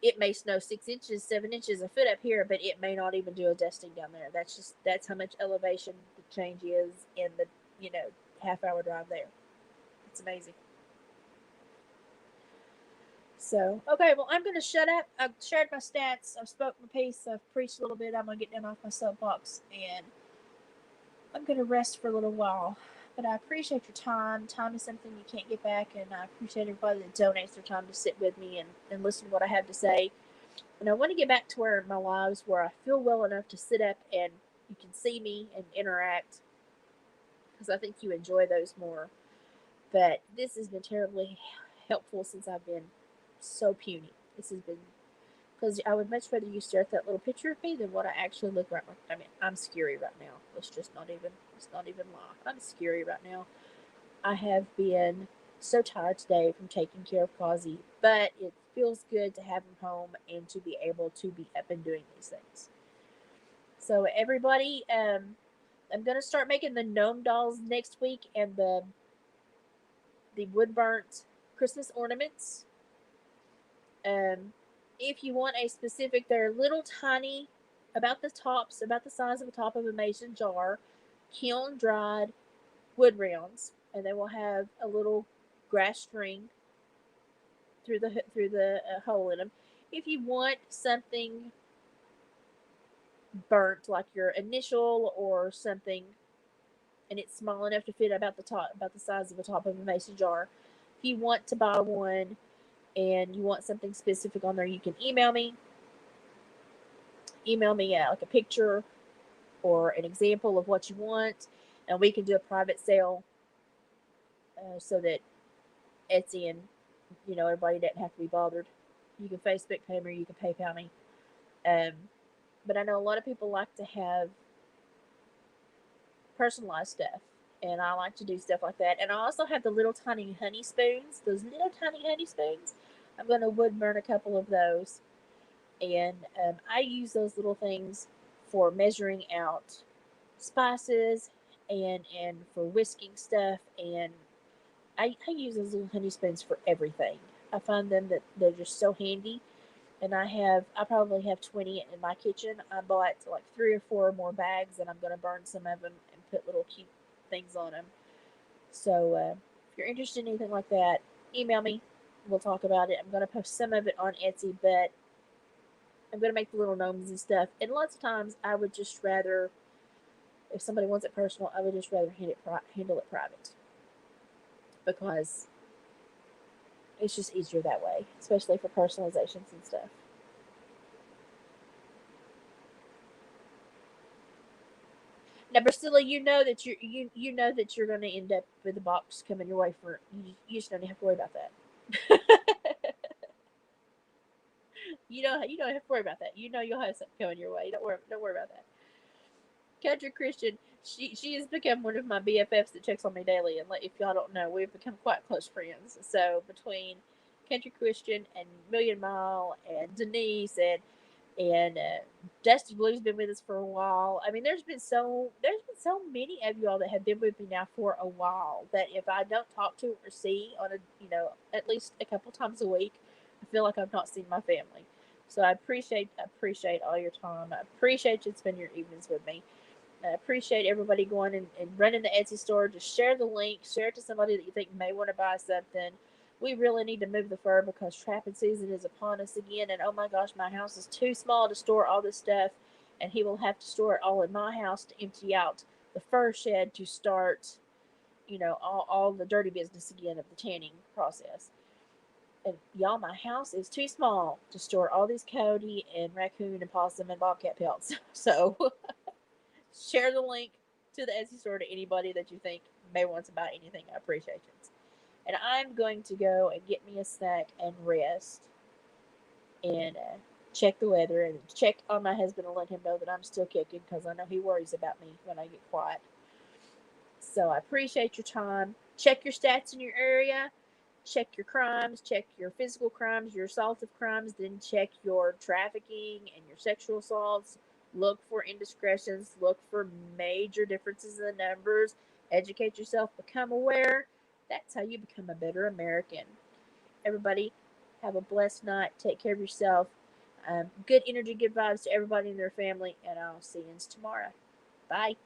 it may snow 6 inches, 7 inches, a foot up here, but it may not even do a dusting down there. That's how much elevation the change is in the half-hour drive there. It's amazing. So, okay, well, I'm going to shut up. I've shared my stats. I've spoke my piece. I've preached a little bit. I'm going to get down off my soapbox, and I'm going to rest for a little while. But I appreciate your time. Time is something you can't get back, and I appreciate everybody that donates their time to sit with me and listen to what I have to say. And I want to get back to where my lives where I feel well enough to sit up and you can see me and interact because I think you enjoy those more. But this has been terribly helpful since I've been so puny. This has been because I would much rather you stare at that little picture of me than what I actually look right now. I mean, I'm scary right now. Let's not even lie. I'm scary right now. I have been so tired today from taking care of Kazi, but it feels good to have him home and to be able to be up and doing these things. So everybody, I'm gonna start making the gnome dolls next week and the wood burnt Christmas ornaments. If you want a specific, they're little tiny, about the size of the top of a mason jar, kiln dried wood rounds, and they will have a little grass string through the hole in them. If you want something burnt, like your initial or something, and it's small enough to fit about the size of the top of a mason jar, if you want to buy one, and you want something specific on there, you can email me. Email me like a picture or an example of what you want, and we can do a private sale so that Etsy and everybody doesn't have to be bothered. You can Facebook pay me, or you can PayPal me. Um, but I know a lot of people like to have personalized stuff, and I like to do stuff like that. And I also have the little tiny honey spoons. Those little tiny honey spoons. I'm going to wood burn a couple of those, and I use those little things for measuring out spices and for whisking stuff, and I use those little honey spoons for everything. I find them that they're just so handy, and I probably have 20 in my kitchen. I bought like 3 or 4 more bags, and I'm going to burn some of them and put little cute things on them. So if you're interested in anything like that, email me. We'll talk about it. I'm going to post some of it on Etsy, but I'm going to make the little gnomes and stuff. And lots of times I would just rather, if somebody wants it personal, I would just rather handle it private, because it's just easier that way, especially for personalizations and stuff. Now, Priscilla, you know that you're going to end up with a box coming your way for you. Just don't have to worry about that. You don't have to worry about that. You know you'll have something coming your way. Don't worry about that. Country Christian, she has become one of my BFFs that checks on me daily, and if y'all don't know, we've become quite close friends. So between Country Christian and Million Mile and Denise and Dusty Blue's been with us for a while. I mean, there's been so many of you all that have been with me now for a while, that if I don't talk to or see on a at least a couple times a week, I feel like I've not seen my family. So I appreciate all your time. I appreciate you spending your evenings with me. I appreciate everybody going and running the Etsy store. Just share the link, share it to somebody that you think may want to buy something. We really need to move the fur, because trapping season is upon us again. And oh my gosh, my house is too small to store all this stuff. And he will have to store it all in my house to empty out the fur shed to start, all the dirty business again of the tanning process. And y'all, my house is too small to store all these coyote and raccoon and possum and bobcat pelts. So share the link to the Etsy store to anybody that you think may want to buy anything. I appreciate it. And I'm going to go and get me a snack and rest, and check the weather and check on my husband and let him know that I'm still kicking, because I know he worries about me when I get quiet. So I appreciate your time. Check your stats in your area. Check your crimes. Check your physical crimes, your assaultive crimes. Then check your trafficking and your sexual assaults. Look for indiscretions. Look for major differences in the numbers. Educate yourself. Become aware. That's how you become a better American. Everybody, have a blessed night. Take care of yourself. Good energy, good vibes to everybody in their family, and I'll see you tomorrow. Bye.